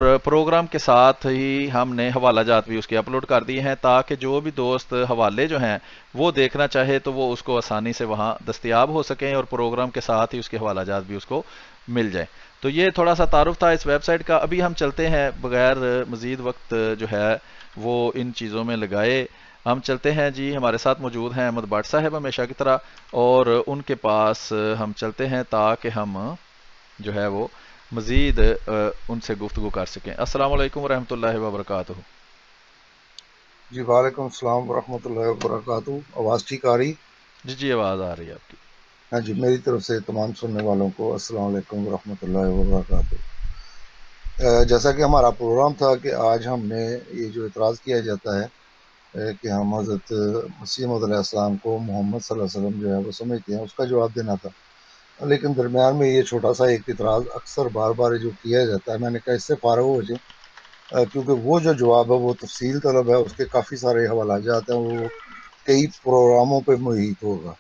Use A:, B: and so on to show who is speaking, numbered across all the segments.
A: Programme کے ساتھ ہی ہم نے حوالہ جات بھی اس کے اپلوڈ کر دیے ہیں تاکہ جو بھی دوست حوالے جو ہیں وہ دیکھنا چاہے تو وہ اس کو آسانی سے وہاں دستیاب ہو سکیں اور پروگرام کے ساتھ ہی اس کے حوالہ جات بھی اس کو مل جائیں. تو یہ تھوڑا سا تعارف تھا اس ویب سائٹ کا. ابھی ہم چلتے ہیں بغیر مزید وقت جو ہے وہ ان چیزوں میں لگائے. ہم چلتے ہیں جی. ہمارے ساتھ موجود ہیں احمد بٹ صاحب ہمیشہ کی طرح, اور ان کے پاس ہم چلتے ہیں تاکہ ہم جو ہے وہ مزید ان سے گفتگو کر سکیں. السلام علیکم ورحمۃ اللہ وبرکاتہ.
B: جی وعلیکم السلام ورحمۃ اللہ وبرکاتہ. آواز ٹھیک آ رہی؟
A: جی جی, آواز آ رہی ہے آپ کی.
B: ہاں جی، میری طرف سے تمام سننے والوں کو السلام علیکم ورحمۃ اللہ وبرکاتہ. جیسا کہ ہمارا پروگرام تھا کہ آج ہم نے یہ جو اعتراض کیا جاتا ہے کہ ہم حضرت مسیح موعود علیہ السلام کو محمد صلی اللہ علیہ وسلم جو ہے وہ سمجھتے ہیں، اس کا جواب دینا تھا. لیکن درمیان میں یہ چھوٹا سا ایک اعتراض اکثر بار بار جو کیا جاتا ہے، میں نے کہا اس سے فارغ ہو جائیں، کیونکہ وہ جو جواب ہے وہ تفصیل طلب ہے، اس کے کافی سارے حوالہ جات ہیں، وہ کئی پروگراموں پہ محیط ہوگا.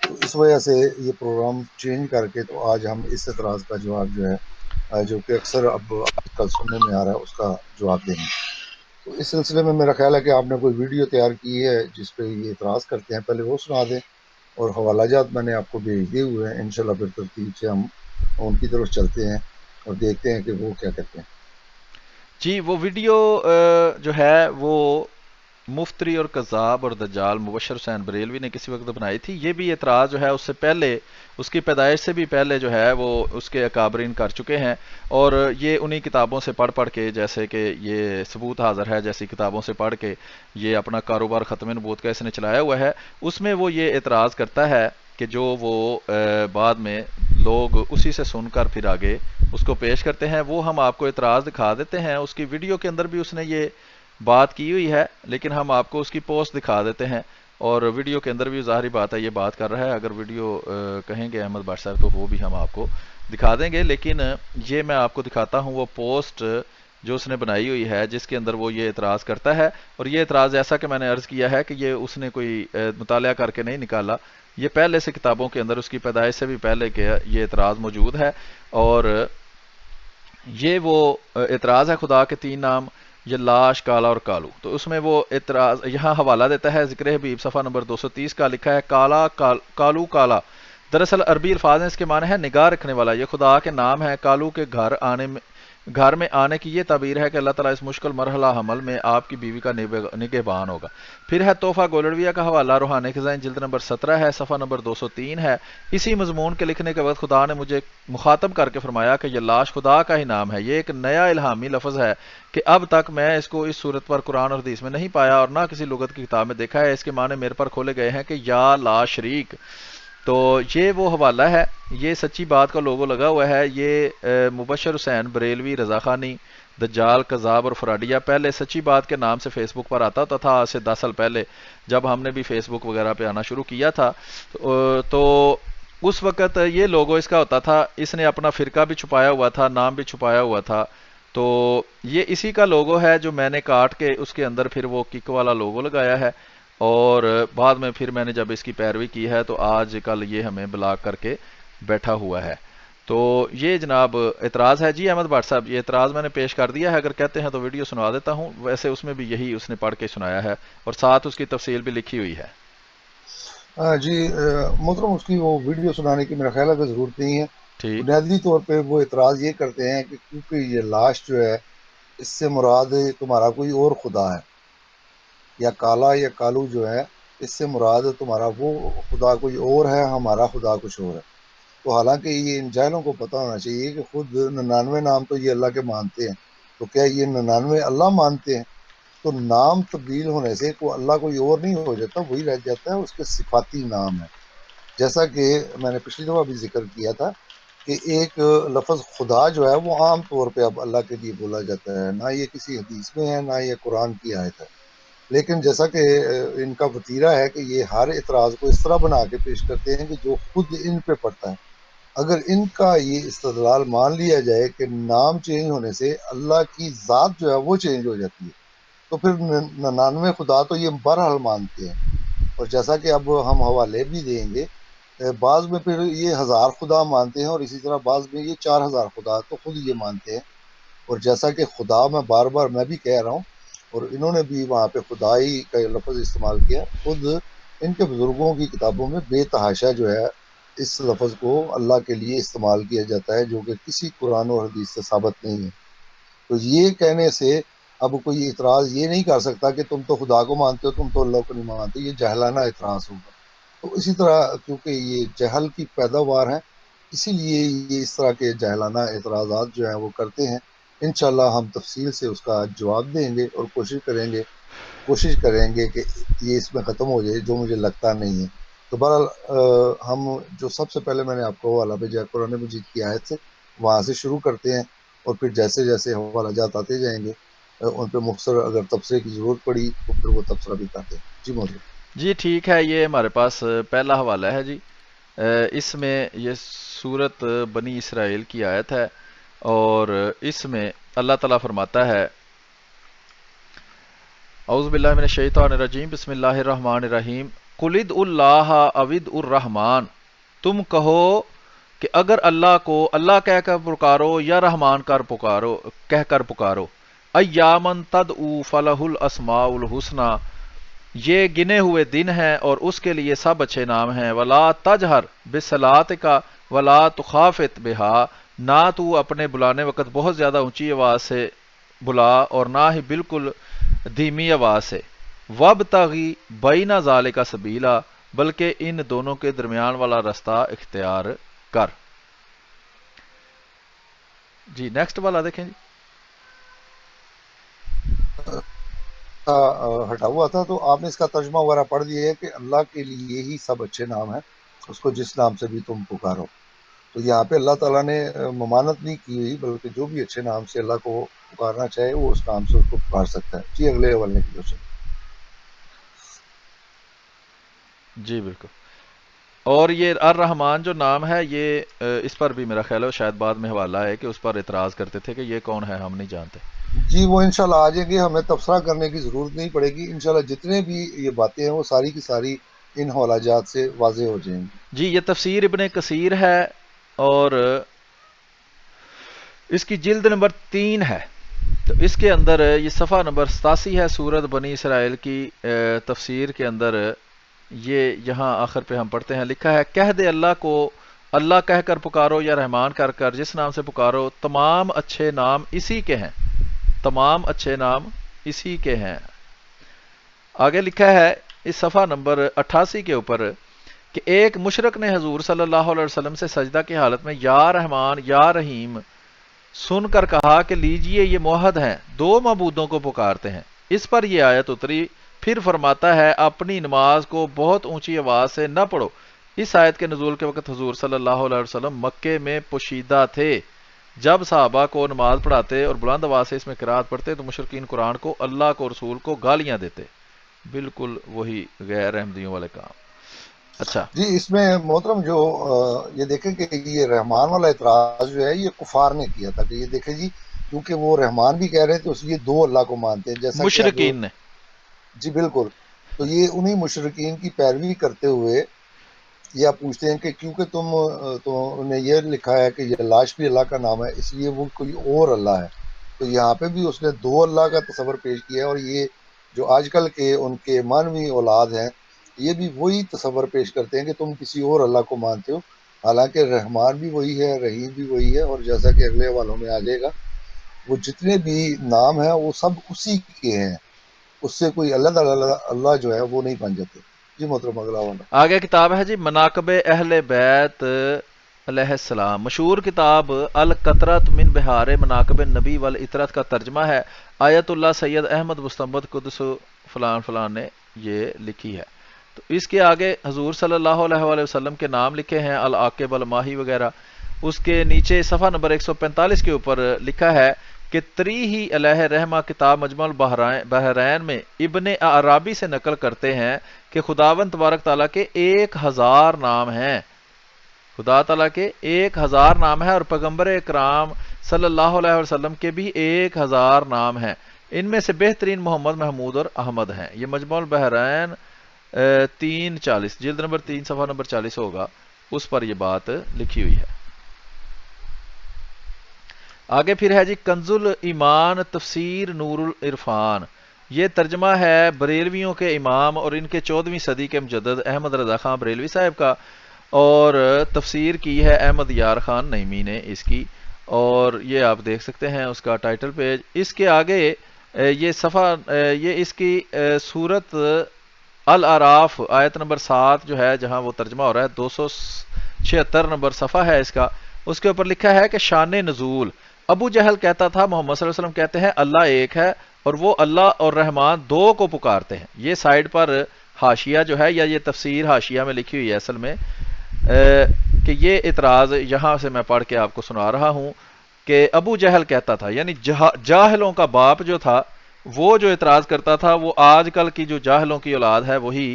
B: تو اس وجہ سے یہ پروگرام چینج کر کے تو آج ہم اس اعتراض کا جواب جو ہے جو کہ اکثر اب آج کل سننے میں آ رہا ہے، اس کا جواب دیں گے. تو اس سلسلے میں میرا خیال ہے کہ آپ نے کوئی ویڈیو تیار کی ہے جس پہ یہ اعتراض کرتے ہیں، پہلے وہ سنا دیں، اور حوالہ جات میں نے آپ کو بھیج دیے ہوئے ہیں. انشاءاللہ پھر ترتیب سے ہم ان کی طرف چلتے ہیں اور دیکھتے ہیں کہ وہ کیا کہتے ہیں.
A: جی, وہ ویڈیو جو ہے وہ مفتری اور کذاب اور دجال مبشر حسین بریلوی نے کسی وقت بنائی تھی. یہ بھی اعتراض جو ہے اس سے پہلے, اس کی پیدائش سے بھی پہلے جو ہے وہ اس کے اکابرین کر چکے ہیں, اور یہ انہی کتابوں سے پڑھ پڑھ کے, جیسے کہ یہ ثبوت حاضر ہے جیسی کتابوں سے پڑھ کے یہ اپنا کاروبار ختم نبوت کا اس نے چلایا ہوا ہے. اس میں وہ یہ اعتراض کرتا ہے کہ جو وہ بعد میں لوگ اسی سے سن کر پھر آگے اس کو پیش کرتے ہیں. وہ ہم آپ کو اعتراض دکھا دیتے ہیں. اس کی ویڈیو کے اندر بھی اس نے یہ بات کی ہوئی ہے, لیکن ہم آپ کو اس کی پوسٹ دکھا دیتے ہیں, اور ویڈیو کے اندر بھی ظاہری بات ہے یہ بات کر رہا ہے. اگر ویڈیو کہیں گے احمد بٹ صاحب تو وہ بھی ہم آپ کو دکھا دیں گے, لیکن یہ میں آپ کو دکھاتا ہوں وہ پوسٹ جو اس نے بنائی ہوئی ہے جس کے اندر وہ یہ اعتراض کرتا ہے. اور یہ اعتراض, ایسا کہ میں نے عرض کیا ہے کہ یہ اس نے کوئی مطالعہ کر کے نہیں نکالا, یہ پہلے سے کتابوں کے اندر اس کی پیدائش سے بھی پہلے کے یہ اعتراض موجود ہے. اور یہ وہ اعتراض ہے خدا کے تین نام, یہ لاش, کالا اور کالو. تو اس میں وہ اعتراض یہاں حوالہ دیتا ہے ذکر حبیب صفحہ نمبر 230 کا, لکھا ہے کالا کالو کالا. دراصل عربی الفاظ ہیں, اس کے معنی ہے نگاہ رکھنے والا. یہ خدا کے نام ہے. کالو کے گھر میں آنے کی یہ تعبیر ہے کہ اللہ تعالیٰ اس مشکل مرحلہ حمل میں آپ کی بیوی کا نگہبان ہوگا. پھر ہے تحفہ گولڑویہ کا حوالہ, روحانی خزائن جلد نمبر 17 ہے, صفحہ نمبر 203 ہے. اسی مضمون کے لکھنے کے وقت خدا نے مجھے مخاطب کر کے فرمایا کہ یہ لاش خدا کا ہی نام ہے. یہ ایک نیا الہامی لفظ ہے کہ اب تک میں اس کو اس صورت پر قرآن اور حدیث میں نہیں پایا اور نہ کسی لغت کی کتاب میں دیکھا ہے. اس کے معنی میرے پر کھولے گئے ہیں کہ یا لا شریک. تو یہ وہ حوالہ ہے, یہ سچی بات کا لوگو لگا ہوا ہے. یہ مبشر حسین بریلوی رضا خانی دجال کذاب اور فراڈیا پہلے سچی بات کے نام سے فیس بک پر آتا ہوتا تھا, آج سے 10 سال پہلے جب ہم نے بھی فیس بک وغیرہ پہ آنا شروع کیا تھا. تو اس وقت یہ لوگو اس کا ہوتا تھا. اس نے اپنا فرقہ بھی چھپایا ہوا تھا, نام بھی چھپایا ہوا تھا. تو یہ اسی کا لوگو ہے جو میں نے کاٹ کے اس کے اندر پھر وہ کک والا لوگو لگایا ہے, اور بعد میں پھر میں نے جب اس کی پیروی کی ہے تو آج کل یہ ہمیں بلاک کر کے بیٹھا ہوا ہے. تو یہ جناب اعتراض ہے. جی احمد بٹ صاحب, یہ اعتراض میں نے پیش کر دیا ہے, اگر کہتے ہیں تو ویڈیو سنا دیتا ہوں. ویسے اس میں بھی یہی اس نے پڑھ کے سنایا ہے, اور ساتھ اس کی تفصیل بھی لکھی ہوئی ہے.
B: جی محترم، اس کی وہ ویڈیو سنانے کی میرا خیال ہے کہ ضرورت نہیں ہے.
A: ٹھیک.
B: بنیادی طور پہ وہ اعتراض یہ کرتے ہیں کہ کیونکہ یہ لاش جو ہے اس سے مراد تمہارا کوئی اور خدا ہے، یا کالا یا کالو جو ہے اس سے مراد تمہارا وہ خدا کوئی اور ہے، ہمارا خدا کچھ اور ہے. تو حالانکہ یہ ان جاہلوں کو پتہ ہونا چاہیے کہ خود 99 نام تو یہ اللہ کے مانتے ہیں، تو کیا یہ 99 اللہ مانتے ہیں؟ تو نام تبدیل ہونے سے اللہ کوئی اور نہیں ہو جاتا، وہی رہ جاتا ہے، اس کے صفاتی نام ہے. جیسا کہ میں نے پچھلی دفعہ بھی ذکر کیا تھا کہ ایک لفظ خدا جو ہے وہ عام طور پہ اب اللہ کے لیے بولا جاتا ہے، نہ یہ کسی حدیث میں ہے نہ یہ قرآن کی آیت ہے. لیکن جیسا کہ ان کا وتیرہ ہے کہ یہ ہر اعتراض کو اس طرح بنا کے پیش کرتے ہیں کہ جو خود ان پہ پڑتا ہے. اگر ان کا یہ استدلال مان لیا جائے کہ نام چینج ہونے سے اللہ کی ذات جو ہے وہ چینج ہو جاتی ہے، تو پھر 99 خدا تو یہ بہرحال مانتے ہیں. اور جیسا کہ اب ہم حوالے بھی دیں گے، بعض میں پھر یہ 1000 خدا مانتے ہیں، اور اسی طرح بعض میں یہ 4000 خدا تو خود یہ مانتے ہیں. اور جیسا کہ خدا میں بار بار میں بھی کہہ رہا ہوں، اور انہوں نے بھی وہاں پہ خدائی کا لفظ استعمال کیا، خود ان کے بزرگوں کی کتابوں میں بے تحاشا جو ہے اس لفظ کو اللہ کے لیے استعمال کیا جاتا ہے، جو کہ کسی قرآن اور حدیث سے ثابت نہیں ہے۔ تو یہ کہنے سے اب کوئی اعتراض یہ نہیں کر سکتا کہ تم تو خدا کو مانتے ہو، تم تو اللہ کو نہیں مانتے، یہ جہلانہ اعتراض ہوگا۔ تو اسی طرح کیونکہ یہ جہل کی پیداوار ہے، اسی لیے یہ اس طرح کے جہلانہ اعتراضات جو ہیں وہ کرتے ہیں۔ انشاءاللہ ہم تفصیل سے اس کا جواب دیں گے اور کوشش کریں گے کہ یہ اس میں ختم ہو جائے، جو مجھے لگتا نہیں ہے۔ تو بہرحال ہم جو سب سے پہلے میں نے آپ کو حوالہ بھیجا قرآن مجید کی آیت سے، وہاں سے شروع کرتے ہیں، اور پھر جیسے جیسے حوالہ جات آتے جائیں گے ان پہ مختصر اگر تبصرے کی ضرورت پڑی تو پھر وہ تبصرہ بھی کرتے ہیں۔ جی محترم۔
A: جی ٹھیک ہے، یہ ہمارے پاس پہلا حوالہ ہے جی۔ اس میں یہ سورت بنی اسرائیل کی آیت ہے، اور اس میں اللہ تعالیٰ فرماتا ہے اعوذ باللہ من الشیطان الرجیم، بسم اللہ الرحمن الرحیم، قل ادعوا اللہ اوید الرحمن، تم کہو کہ اگر اللہ کو اللہ کہہ کر پکارو یا رحمان کہہ کر پکارو، ایامن تدعو فلہ الاسماء الحسنی، یہ گنے ہوئے دن ہیں اور اس کے لیے سب اچھے نام ہیں، ولا تجہر بصلاتک ولا تخافت بہا، نہ تو اپنے بلانے وقت بہت زیادہ اونچی آواز سے بلا اور نہ ہی بالکل دھیمی آواز سے، وابتغی بین ذالک سبیلا، بلکہ ان دونوں کے درمیان والا رستہ اختیار کر۔ جی نیکسٹ والا دیکھیں جی۔
B: ہٹا ہوا تھا تو آپ نے اس کا ترجمہ وغیرہ پڑھ دیا ہے کہ اللہ کے لیے ہی سب اچھے نام ہیں، اس کو جس نام سے بھی تم پکارو۔ تو یہاں پہ اللہ تعالیٰ نے ممانت نہیں کی ہوئی، بلکہ جو بھی اچھے نام سے اللہ کو پکارنا چاہے وہ اس نام سے اس کو پکار سکتا ہے۔ جی اگلے حوالے کی طرف۔
A: جی بالکل۔ اور یہ الرحمان جو نام ہے، یہ اس پر بھی میرا خیال ہے شاید بعد میں حوالہ ہے کہ اس پر اعتراض کرتے تھے کہ یہ کون ہے، ہم نہیں جانتے۔
B: جی وہ انشاءاللہ آ جائیں گے، ہمیں تبصرہ کرنے کی ضرورت نہیں پڑے گی، انشاءاللہ جتنے بھی یہ باتیں ہیں وہ ساری کی ساری ان حوالہ جات سے واضح ہو جائیں گی۔
A: جی یہ تفسیر ابن کثیر ہے، اور اس کی جلد نمبر 3 ہے، تو اس کے اندر یہ صفحہ نمبر 87 ہے سورت بنی اسرائیل کی تفسیر کے اندر۔ یہ یہاں آخر پہ ہم پڑھتے ہیں، لکھا ہے کہہ دے اللہ کو، اللہ کہہ کر پکارو یا رحمان کر جس نام سے پکارو، تمام اچھے نام اسی کے ہیں، تمام اچھے نام اسی کے ہیں۔ آگے لکھا ہے اس صفحہ نمبر 88 کے اوپر کہ ایک مشرک نے حضور صلی اللہ علیہ وسلم سے سجدہ کی حالت میں یا رحمان یا رحیم سن کر کہا کہ لیجئے یہ موحد ہیں، دو معبودوں کو پکارتے ہیں۔ اس پر یہ آیت اتری، پھر فرماتا ہے اپنی نماز کو بہت اونچی آواز سے نہ پڑھو۔ اس آیت کے نزول کے وقت حضور صلی اللہ علیہ وسلم مکے میں پوشیدہ تھے۔ جب صحابہ کو نماز پڑھاتے اور بلند آواز سے اس میں قرات پڑھتے تو مشرکین قرآن کو، اللہ کو، رسول کو گالیاں دیتے۔ بالکل وہی غیر احمدیوں والے کام۔ اچھا
B: جی اس میں محترم جو یہ دیکھیں کہ یہ رحمان والا اعتراض جو ہے یہ کفار نے کیا تھا، کہ یہ دیکھیں جی کیونکہ وہ رحمان بھی کہہ رہے ہیں تو اس لیے دو اللہ کو مانتے ہیں، جیسا کہ اب
A: مشرکین نے،
B: جی بالکل، تو یہ انہی مشرکین کی پیروی کرتے ہوئے یہ آپ پوچھتے ہیں کہ کیونکہ تو نے یہ لکھا ہے کہ یہ لاش بھی اللہ کا نام ہے اس لیے وہ کوئی اور اللہ ہے، تو یہاں پہ بھی اس نے دو اللہ کا تصور پیش کیا ہے، اور یہ جو آج کل کے ان کے مانوی اولاد ہیں یہ بھی وہی تصور پیش کرتے ہیں کہ تم کسی اور اللہ کو مانتے ہو، حالانکہ رحمان بھی وہی ہے، رحیم بھی وہی ہے، اور جیسا کہ اگلے والوں میں آ جائے گا وہ جتنے بھی نام ہیں وہ سب اسی کے ہیں، اس سے کوئی اللہ جو ہے وہ نہیں بن جاتے۔ جی محترم اگلا والا۔
A: آگے کتاب ہے جی مناقب اہل بیت علیہ السلام، مشہور کتاب القطرۃ من بہار مناقب نبی والعطرت کا ترجمہ ہے، آیت اللہ سید احمد مستمد قدس فلان فلان نے یہ لکھی ہے۔ تو اس کے آگے حضور صلی اللہ علیہ وآلہ وسلم کے نام لکھے ہیں، العاقب، الماہی وغیرہ۔ اس کے نیچے صفحہ نمبر 145 کے اوپر لکھا ہے کہ تریہی علیہ رحمہ کتاب مجمع البحرین میں ابن عرابی سے نقل کرتے ہیں کہ خداوند تبارک تعالیٰ کے 1000 نام ہیں، خدا تعالیٰ کے 1000 نام ہیں، اور پیغمبر اکرام صلی اللہ علیہ وسلم کے بھی 1000 نام ہیں، ان میں سے بہترین محمد، محمود اور احمد ہیں۔ یہ مجمع البحرین 340 جلد نمبر 3 صفحہ نمبر 40 ہوگا، اس پر یہ بات لکھی ہوئی ہے۔ آگے پھر ہے جی کنزل ایمان تفسیر نور العرفان، یہ ترجمہ ہے بریلویوں کے امام اور ان کے 14ویں صدی کے مجدد احمد رضا خان بریلوی صاحب کا، اور تفسیر کی ہے احمد یار خان نعیمی نے اس کی، اور یہ آپ دیکھ سکتے ہیں اس کا ٹائٹل پیج۔ اس کے آگے یہ صفحہ یہ اس کی سورت الاعراف آیت نمبر 7 جو ہے جہاں وہ ترجمہ ہو رہا ہے، 276 نمبر صفحہ ہے اس کا، اس کے اوپر لکھا ہے کہ شان نزول، ابو جہل کہتا تھا محمد صلی اللہ علیہ وسلم کہتے ہیں اللہ ایک ہے اور وہ اللہ اور رحمان دو کو پکارتے ہیں۔ یہ سائڈ پر حاشیہ جو ہے، یا یہ تفسیر حاشیہ میں لکھی ہوئی ہے اصل میں، کہ یہ اعتراض یہاں سے میں پڑھ کے آپ کو سنا رہا ہوں کہ ابو جہل کہتا تھا، یعنی جاہلوں کا باپ جو تھا وہ جو اعتراض کرتا تھا، وہ آج کل کی جو جاہلوں کی اولاد ہے وہی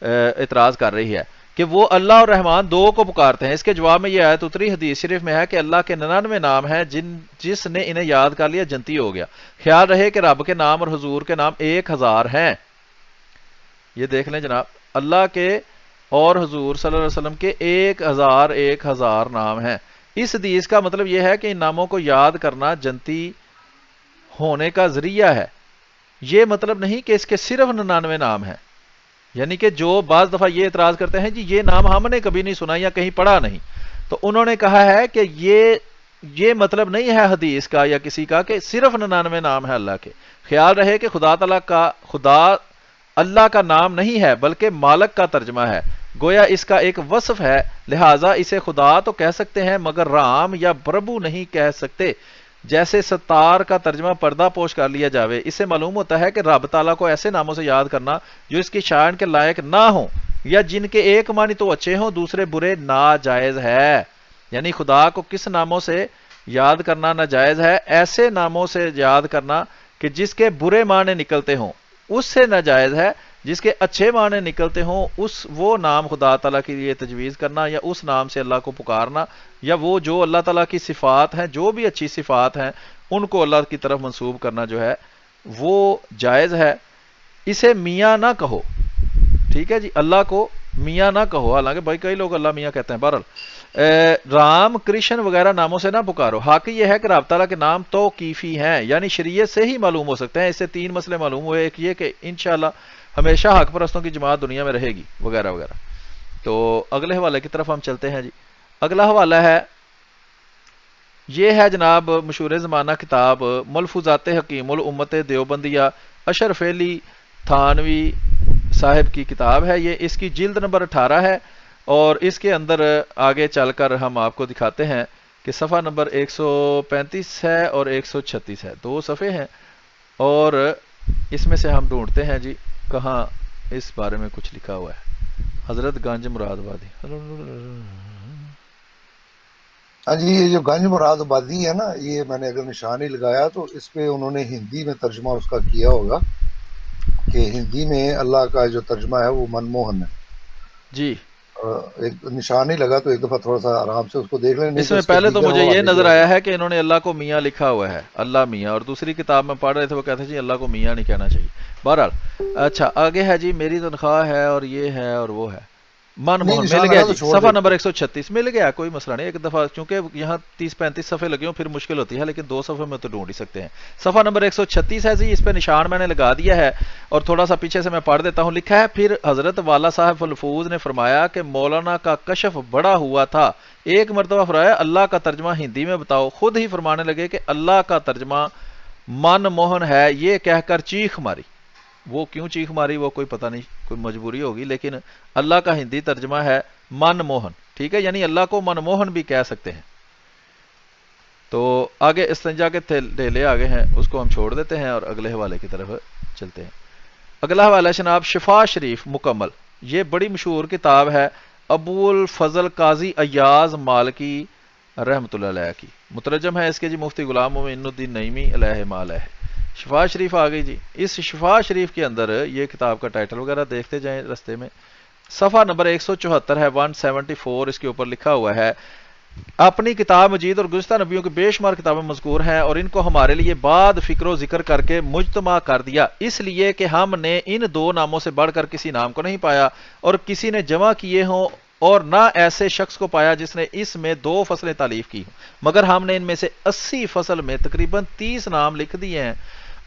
A: اعتراض کر رہی ہے کہ وہ اللہ اور رحمان دو کو پکارتے ہیں۔ اس کے جواب میں یہ آیت اتری حدیث شریف میں ہے کہ اللہ کے 99 نام ہیں، جس نے انہیں یاد کر لیا جنتی ہو گیا۔ خیال رہے کہ رب کے نام اور حضور کے نام 1000 ہیں۔ یہ دیکھ لیں جناب، اللہ کے اور حضور صلی اللہ علیہ وسلم کے 1000 نام ہیں۔ اس حدیث کا مطلب یہ ہے کہ ان ناموں کو یاد کرنا جنتی ہونے کا ذریعہ ہے۔ یہ مطلب نہیں کہ اس کے صرف 99 نام ہیں، یعنی کہ جو بعض دفعہ یہ اعتراض کرتے ہیں جی یہ نام ہم نے کبھی نہیں سنا یا کہیں پڑھا نہیں، تو انہوں نے کہا ہے کہ یہ مطلب نہیں ہے حدیث کا یا کسی کا کہ صرف 99 نام ہے اللہ کے۔ خیال رہے کہ خدا اللہ کا نام نہیں ہے بلکہ مالک کا ترجمہ ہے، گویا اس کا ایک وصف ہے، لہٰذا اسے خدا تو کہہ سکتے ہیں مگر رام یا پربھو نہیں کہہ سکتے۔ جیسے ستار کا ترجمہ پردہ پوش کر لیا جاوے، اس سے معلوم ہوتا ہے کہ رب تعالیٰ کو ایسے ناموں سے یاد کرنا جو اس کی شان کے لائق نہ ہوں یا جن کے ایک معنی تو اچھے ہوں دوسرے برے ناجائز ہے۔ یعنی خدا کو کس ناموں سے یاد کرنا ناجائز ہے؟ ایسے ناموں سے یاد کرنا کہ جس کے برے معنی نکلتے ہوں اس سے ناجائز ہے، جس کے اچھے معنی نکلتے ہوں وہ نام خدا تعالیٰ کے لیے تجویز کرنا یا اس نام سے اللہ کو پکارنا، یا وہ جو اللہ تعالیٰ کی صفات ہیں، جو بھی اچھی صفات ہیں ان کو اللہ کی طرف منسوب کرنا جو ہے وہ جائز ہے۔ اسے میاں نہ کہو، ٹھیک ہے جی، اللہ کو میاں نہ کہو، حالانکہ بھائی کئی لوگ اللہ میاں کہتے ہیں۔ بہرحال رام کرشن وغیرہ ناموں سے نہ پکارو۔ حق یہ ہے کہ رب تعالیٰ کے نام توقیفی ہیں، یعنی شریعت سے ہی معلوم ہو سکتے ہیں۔ اس سے 3 مسئلے معلوم ہوئے، ایک یہ کہ انشاءاللہ ہمیشہ حق پرستوں کی جماعت دنیا میں رہے گی وغیرہ وغیرہ۔ تو اگلے حوالے کی طرف ہم چلتے ہیں جی۔ اگلا حوالہ ہے، یہ ہے جناب مشہور زمانہ کتاب ملفوظات حکیم الامت دیوبندیہ، اشرف علی تھانوی صاحب کی کتاب ہے یہ، اس کی جلد نمبر 18 ہے، اور اس کے اندر آگے چل کر ہم آپ کو دکھاتے ہیں کہ صفحہ نمبر 135 ہے اور 136 ہے، 2 صفحے ہیں، اور اس میں سے ہم ڈھونڈتے ہیں جی کہاں اس بارے میں کچھ لکھا ہوا ہے۔ حضرت گنج مراد آبادی،
B: ہاں جی، یہ جو گنج مراد آبادی ہے نا، یہ میں نے اگر نشان ہی لگایا تو اس پہ انہوں نے ہندی میں ترجمہ اس کا کیا ہوگا کہ ہندی میں اللہ کا جو ترجمہ ہے وہ من موہن ہے
A: جی۔
B: ایک نشان ہی لگا تو ایک دفعہ تھوڑا سا آرام سے اس کو دیکھ لیں۔
A: اس میں پہلے تو مجھے یہ نظر آیا ہے کہ انہوں نے اللہ کو میاں لکھا ہوا ہے، اللہ میاں، اور دوسری کتاب میں پڑھ رہے تھے وہ کہتے ہیں جی اللہ کو میاں نہیں کہنا چاہیے۔ بہرحال اچھا آگے ہے جی، میری تنخواہ ہے اور یہ ہے اور وہ ہے، من موہن مل گیا جی، صفحہ نمبر 136 مل گیا، کوئی مسئلہ نہیں۔ ایک دفعہ چونکہ یہاں 30-35 صفحے لگے ہوں پھر مشکل ہوتی ہے، لیکن 2 صفحے میں تو ڈھونڈ ہی سکتے ہیں۔ صفحہ نمبر 136 ہے جی، اس پہ نشان میں نے لگا دیا ہے، اور تھوڑا سا پیچھے سے میں پڑھ دیتا ہوں۔ لکھا ہے، پھر حضرت والا صاحب فلفوز نے فرمایا کہ مولانا کا کشف بڑا ہوا تھا، ایک مرتبہ فرمایا اللہ کا ترجمہ ہندی میں بتاؤ، خود ہی فرمانے لگے کہ اللہ کا ترجمہ من موہن ہے، یہ کہہ کر چیخ ماری۔ وہ کیوں چیخ ماری وہ کوئی پتہ نہیں، کوئی مجبوری ہوگی، لیکن اللہ کا ہندی ترجمہ ہے من موہن، ٹھیک ہے، یعنی اللہ کو من موہن بھی کہہ سکتے ہیں۔ تو آگے استنجا کے ڈھیلے آگے ہیں، اس کو ہم چھوڑ دیتے ہیں اور اگلے حوالے کی طرف چلتے ہیں۔ اگلا حوالہ جناب شفا شریف مکمل، یہ بڑی مشہور کتاب ہے ابو الفضل قاضی ایاز مالکی رحمۃ اللہ علیہ کی، مترجم ہے اس کے جی مفتی غلام معین الدین نعیمی علیہ ما علیہ۔ شفا شریف آ گئی جی، اس شفا شریف کے اندر یہ کتاب کا ٹائٹل وغیرہ دیکھتے جائیں رستے میں، صفحہ نمبر 174 ہے، 174 اس کے اوپر لکھا ہوا ہے، اپنی کتاب مجید اور گزشتہ نبیوں کی بے شمار کتابیں مذکور ہیں اور ان کو ہمارے لیے بعد فکر و ذکر کر کے مجتمع کر دیا، اس لیے کہ ہم نے ان 2 ناموں سے بڑھ کر کسی نام کو نہیں پایا، اور کسی نے جمع کیے ہوں اور نہ ایسے شخص کو پایا جس نے اس میں 2 فصلیں تالیف کی ہوں، مگر ہم نے ان میں سے 80 فصل میں تقریباً 30 نام لکھ دیے ہیں،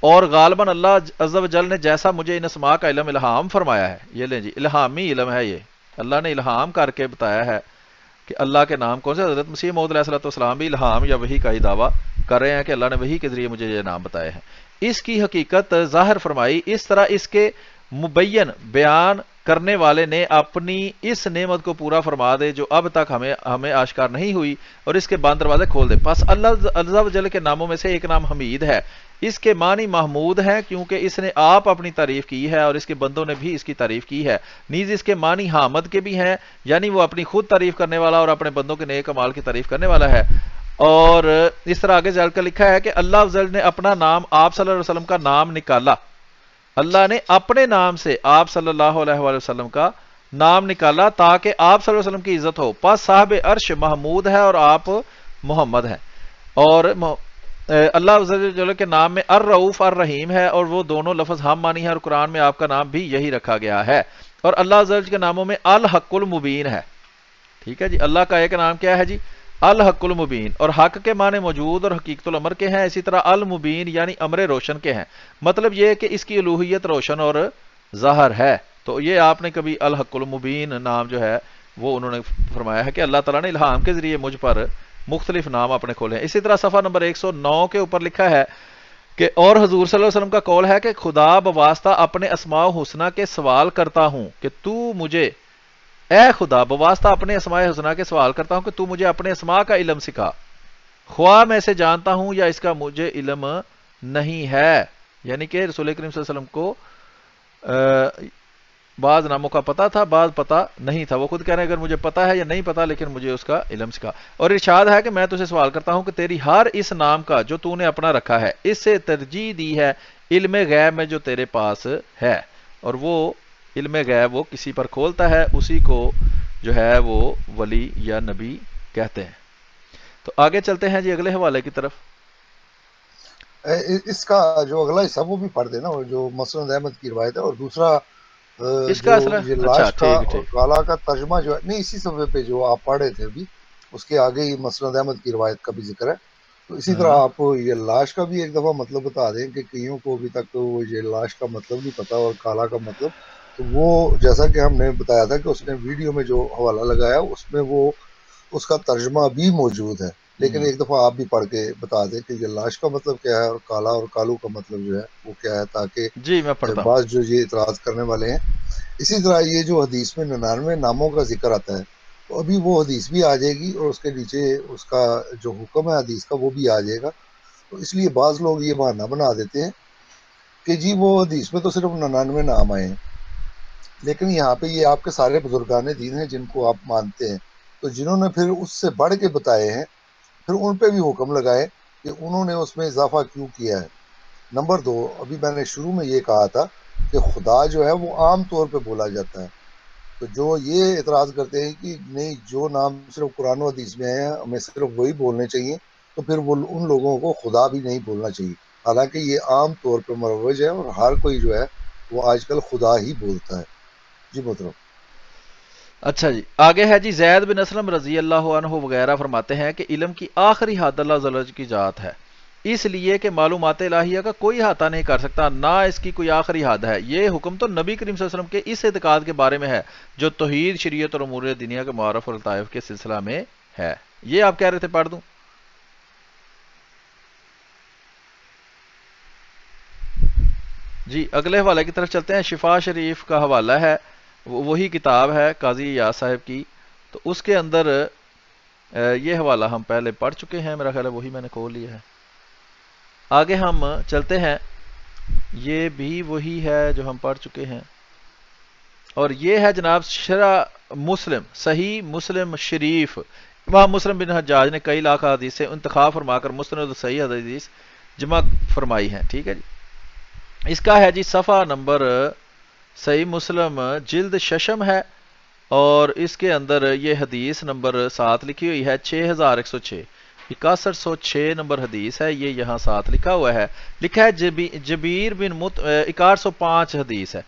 A: اور غالباً اللہ عز و جل نے جیسا مجھے ان اسماء کا علم الہام فرمایا ہے، یہ لیں جی الہامی علم ہے، یہ اللہ نے الہام کر کے بتایا ہے کہ اللہ کے نام کون سے۔ حضرت مسیح موعود علیہ السلام بھی الہام یا وحی کا ہی دعویٰ کر رہے ہیں کہ اللہ نے وحی کے ذریعے مجھے یہ نام بتائے ہیں، اس کی حقیقت ظاہر فرمائی، اس طرح اس کے مبین بیان کرنے والے نے اپنی اس نعمت کو پورا فرما دے جو اب تک ہمیں آشکار نہیں ہوئی، اور اس کے بند دروازے کھول دے۔ پس اللہ عز و جل کے ناموں میں سے ایک نام حمید ہے، اس کے معنی محمود ہیں کیونکہ اس نے آپ اپنی تعریف کی ہے اور اس کے بندوں نے بھی اس کی تعریف کی ہے، نیز اس کے معنی حامد کے بھی ہیں، یعنی وہ اپنی خود تعریف کرنے والا اور اپنے بندوں کے نیک اعمال کی تعریف کرنے والا ہے۔ اور اس طرح آگے چل کر لکھا ہے کہ اللہ عز و جل نے اپنا نام آپ صلی اللہ علیہ وسلم کا نام نکالا، اللہ نے اپنے نام سے آپ صلی اللہ علیہ وآلہ وسلم کا نام نکالا تاکہ آپ صلی اللہ علیہ وسلم کی عزت ہو، پس صاحب عرش محمود ہے اور آپ محمد ہیں۔ اور اللہ عز و جل کے نام میں الرؤوف الرحیم ہے، اور وہ دونوں لفظ ہم مانی ہیں، اور قرآن میں آپ کا نام بھی یہی رکھا گیا ہے۔ اور اللہ عز و جل کے ناموں میں الحق المبین ہے، ٹھیک ہے جی، اللہ کا ایک نام کیا ہے جی؟ الحق المبین، اور حق کے معنی موجود اور حقیقت الامر کے ہیں، اسی طرح المبین یعنی امر روشن کے ہیں، مطلب یہ ہے کہ اس کی الوہیت روشن اور ظاہر ہے۔ تو یہ آپ نے کبھی الحق المبین نام جو ہے وہ انہوں نے فرمایا ہے کہ اللہ تعالیٰ نے الہام کے ذریعے مجھ پر مختلف نام اپنے کھولے ہیں۔ اسی طرح صفحہ نمبر 109 کے اوپر لکھا ہے کہ اور حضور صلی اللہ علیہ وسلم کا قول ہے کہ خدا بواسطہ اپنے اسماء حسنہ کے سوال کرتا ہوں کہ تو مجھے، اے خدا بواسطہ اپنے اسماء حسنہ کے سوال کرتا ہوں کہ تو مجھے اپنے اسماء کا علم سکھا، خواہ میں سے جانتا ہوں یا اس کا مجھے علم نہیں ہے، یعنی کہ رسول کریم صلی اللہ علیہ وسلم کو بعض ناموں کا پتہ تھا، بعض پتہ نہیں تھا، وہ خود کہہ رہے ہیں اگر مجھے پتہ ہے یا نہیں پتہ لیکن مجھے اس کا علم سکھا۔ اور ارشاد ہے کہ میں تجھے سوال کرتا ہوں کہ تیری ہر اس نام کا جو تو نے اپنا رکھا ہے اس سے ترجیح دی ہے علم غیب میں جو تیرے پاس ہے، اور وہ علم غیب وہ کسی پر کھولتا ہے اسی کو جو ہے وہ ولی یا نبی کہتے ہیں۔ تو آگے چلتے ہیں جی اگلے حوالے کی طرف۔
B: اس کا جو اگلا حصہ وہ بھی پڑھ دینا، جو مسند احمد کی روایت ہے، اور دوسرا
A: اس کا
B: جو
A: اصل
B: یہ
A: اچھا
B: لاش کا
A: ٹھیک
B: اور
A: ٹھیک
B: کالا کا ترجمہ جو ہے، نہیں اسی صفحے پہ جو آپ پڑھ رہے تھے ابھی اس کے آگے ہی مسند احمد کی روایت کا بھی ذکر ہے، تو اسی طرح
A: ہاں
B: آپ یہ لاش کا بھی ایک دفعہ مطلب بتا دیں کہ کئیوں کو ابھی تک وہ یہ لاش کا مطلب نہیں پتا اور کالا کا مطلب، تو وہ جیسا کہ ہم نے بتایا تھا کہ اس نے ویڈیو میں جو حوالہ لگایا اس میں وہ اس کا ترجمہ بھی موجود ہے، لیکن ایک دفعہ آپ بھی پڑھ کے بتا دیں کہ یہ لاش کا مطلب کیا ہے اور کالا اور کالو کا مطلب جو ہے وہ کیا ہے،
A: جی میں
B: تاکہ
A: پڑھتا ہوں۔
B: بعض جو یہ اعتراض کرنے والے ہیں۔ اسی طرح یہ جو حدیث میں 99 ناموں کا ذکر آتا ہے، تو ابھی وہ حدیث بھی آ جائے گی اور اس کے نیچے اس کا جو حکم ہے حدیث کا وہ بھی آ جائے گا، تو اس لیے بعض لوگ یہ بہانہ بنا دیتے ہیں کہ جی وہ حدیث میں تو صرف 99 نام آئے ہیں، لیکن یہاں پہ یہ آپ کے سارے بزرگان دین ہیں جن کو آپ مانتے ہیں، تو جنہوں نے پھر اس سے بڑھ کے بتائے ہیں پھر ان پہ بھی حکم لگائے کہ انہوں نے اس میں اضافہ کیوں کیا ہے۔ نمبر 2، ابھی میں نے شروع میں یہ کہا تھا کہ خدا جو ہے وہ عام طور پہ بولا جاتا ہے، تو جو یہ اعتراض کرتے ہیں کہ نہیں جو نام صرف قرآن و حدیث میں ہیں ہمیں صرف وہی بولنے چاہیے، تو پھر وہ ان لوگوں کو خدا بھی نہیں بولنا چاہیے، حالانکہ یہ عام طور پہ مروج ہے اور ہر کوئی جو ہے وہ آج کل خدا ہی بولتا ہے۔ جی محترم۔
A: اچھا جی آگے ہے جی زید بن اسلم رضی اللہ عنہ وغیرہ فرماتے ہیں کہ علم کی آخری حد اللہ جل کی ذات ہے، اس لیے کہ معلومات الہیہ کا کوئی احاطہ نہیں کر سکتا، نہ اس کی کوئی آخری حد ہے۔ یہ حکم تو نبی کریم صلی اللہ علیہ وسلم کے اس اعتقاد کے بارے میں ہے جو توحید، شریعت اور امور دنیا کے معارف اور لطائف کے سلسلہ میں ہے۔ یہ آپ کہہ رہے تھے، پڑھ دوں؟ جی اگلے حوالے کی طرف چلتے ہیں۔ شفا شریف کا حوالہ ہے، وہی کتاب ہے قاضی ایاز صاحب کی، تو اس کے اندر یہ حوالہ ہم پہلے پڑھ چکے ہیں، میرا خیال ہے وہی میں نے کھول لیا ہے۔ آگے ہم چلتے ہیں، یہ بھی وہی ہے جو ہم پڑھ چکے ہیں، اور یہ ہے جناب شرح مسلم، صحیح مسلم شریف۔ امام مسلم بن حجاج نے کئی لاکھ حدیث سے انتخاب فرما کر مسند صحیح حدیث جمع فرمائی ہیں، ٹھیک ہے جی۔ اس کا ہے جی صفحہ نمبر، صحیح مسلم جلد ششم ہے، اور اس کے اندر یہ حدیث نمبر 7 لکھی ہوئی ہے 6106، 6106 نمبر حدیث ہے، یہ یہاں 7 لکھا ہوا ہے، لکھا ہے جبیر بن 6105 حدیث ہے۔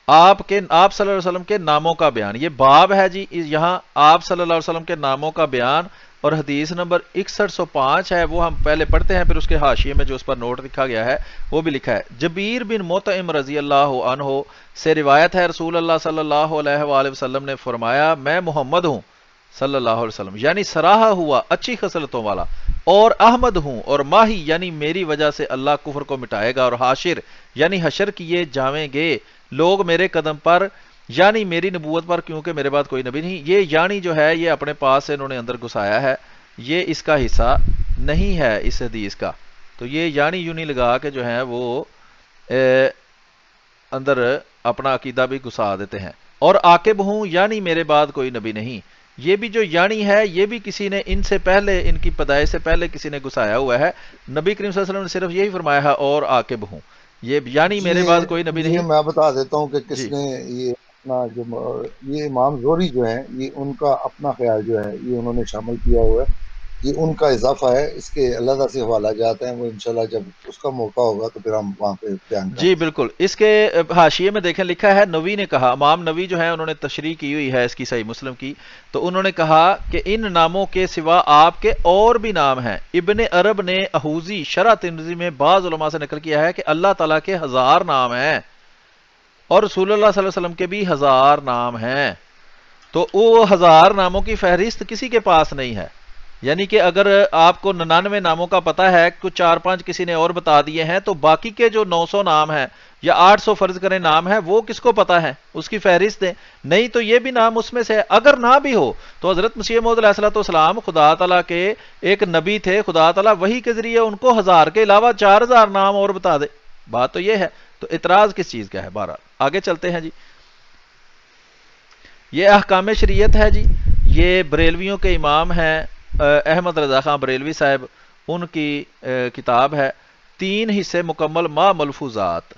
A: آپ صلی اللہ علیہ وسلم کے ناموں کا بیان، یہ باب ہے جی، یہاں آپ صلی اللہ علیہ وسلم کے ناموں کا بیان، اور حدیث نمبر 6105 ہے، وہ ہم پہلے پڑھتے ہیں، پھر اس کے حاشیے میں جو اس پر نوٹ لکھا گیا ہے وہ بھی لکھا ہے۔ جبیر بن مطعم رضی اللہ عنہ سے روایت ہے، رسول اللہ صلی اللہ علیہ وآلہ وسلم نے فرمایا، میں محمد ہوں صلی اللہ علیہ وسلم، یعنی سراہا ہوا اچھی خصلتوں والا، اور احمد ہوں، اور ماہی یعنی میری وجہ سے اللہ کفر کو مٹائے گا، اور حاشر یعنی حشر کیے جاویں گے لوگ میرے قدم پر، یعنی میری نبوت پر، کیونکہ میرے بعد کوئی نبی نہیں۔ یہ یعنی جو ہے یہ اپنے پاس سے انہوں نے اندر گھسایا ہے، یہ اس کا حصہ نہیں ہے اس حدیث کا، تو یہ یعنی یونی لگا کے جو ہے وہ اندر اپنا عقیدہ بھی گھسا دیتے ہیں۔ اور عاقب ہوں یعنی میرے بعد کوئی نبی نہیں، یہ بھی جو یعنی ہے یہ بھی کسی نے ان سے پہلے، ان کی پیدائش سے پہلے کسی نے گھسایا ہوا ہے، نبی کریم صلی اللہ علیہ وسلم نے صرف یہی فرمایا ہے اور عاقب ہوں، یہ یعنی
B: جی
A: میرے بعد کوئی نبی
B: یہ
A: نہیں۔
B: میں بتا دیتا ہوں کہ کس
A: جی
B: نے یہ اپنا جو یہ امام زہری جو ہیں، یہ ان کا اپنا خیال جو ہے یہ انہوں نے شامل کیا ہوا ہے، یہ ان کا اضافہ ہے، اس کے علیحدہ سے حوالہ جاتے ہیں، وہ انشاءاللہ جب اس کا موقع ہوگا تو پھر ہم وہاں پہ بیان
A: جی
B: کرتے ہیں۔
A: بالکل، اس کے حاشیے میں دیکھیں لکھا ہے، نووی نے کہا، امام نووی جو ہے انہوں نے تشریح کی ہوئی ہے اس کی صحیح مسلم کی، تو انہوں نے کہا کہ ان ناموں کے سوا آپ کے اور بھی نام ہیں۔ ابن عرب نے احوزی شرح ترمذی میں بعض علماء سے نقل کیا ہے کہ اللہ تعالیٰ کے 1000 نام ہیں، اور رسول اللہ صلی اللہ علیہ وسلم کے بھی 1000 نام ہیں، تو وہ 1000 ناموں کی فہرست کسی کے پاس نہیں ہے، یعنی کہ اگر آپ کو 99 ناموں کا پتا ہے، کچھ 4-5 کسی نے اور بتا دیے ہیں، تو باقی کے جو 900 نام ہیں یا 800 فرض کریں نام ہے، وہ کس کو پتا ہے، اس کی فہرست دیں، نہیں تو یہ بھی نام اس میں سے ہے۔ اگر نہ بھی ہو تو حضرت مسیح موعود علیہ السلام خدا تعالیٰ کے ایک نبی تھے، خدا تعالیٰ وحی کے ذریعے ان کو 1000 کے علاوہ 4000 نام اور بتا دے، بات تو یہ ہے، تو اعتراض کس چیز کا ہے؟ بہرحال آگے چلتے ہیں جی۔ یہ احکام شریعت ہے جی، یہ بریلویوں کے امام ہیں احمد رضا خان بریلوی صاحب، ان کی کتاب ہے، 3 حصے مکمل ما ملفوظات،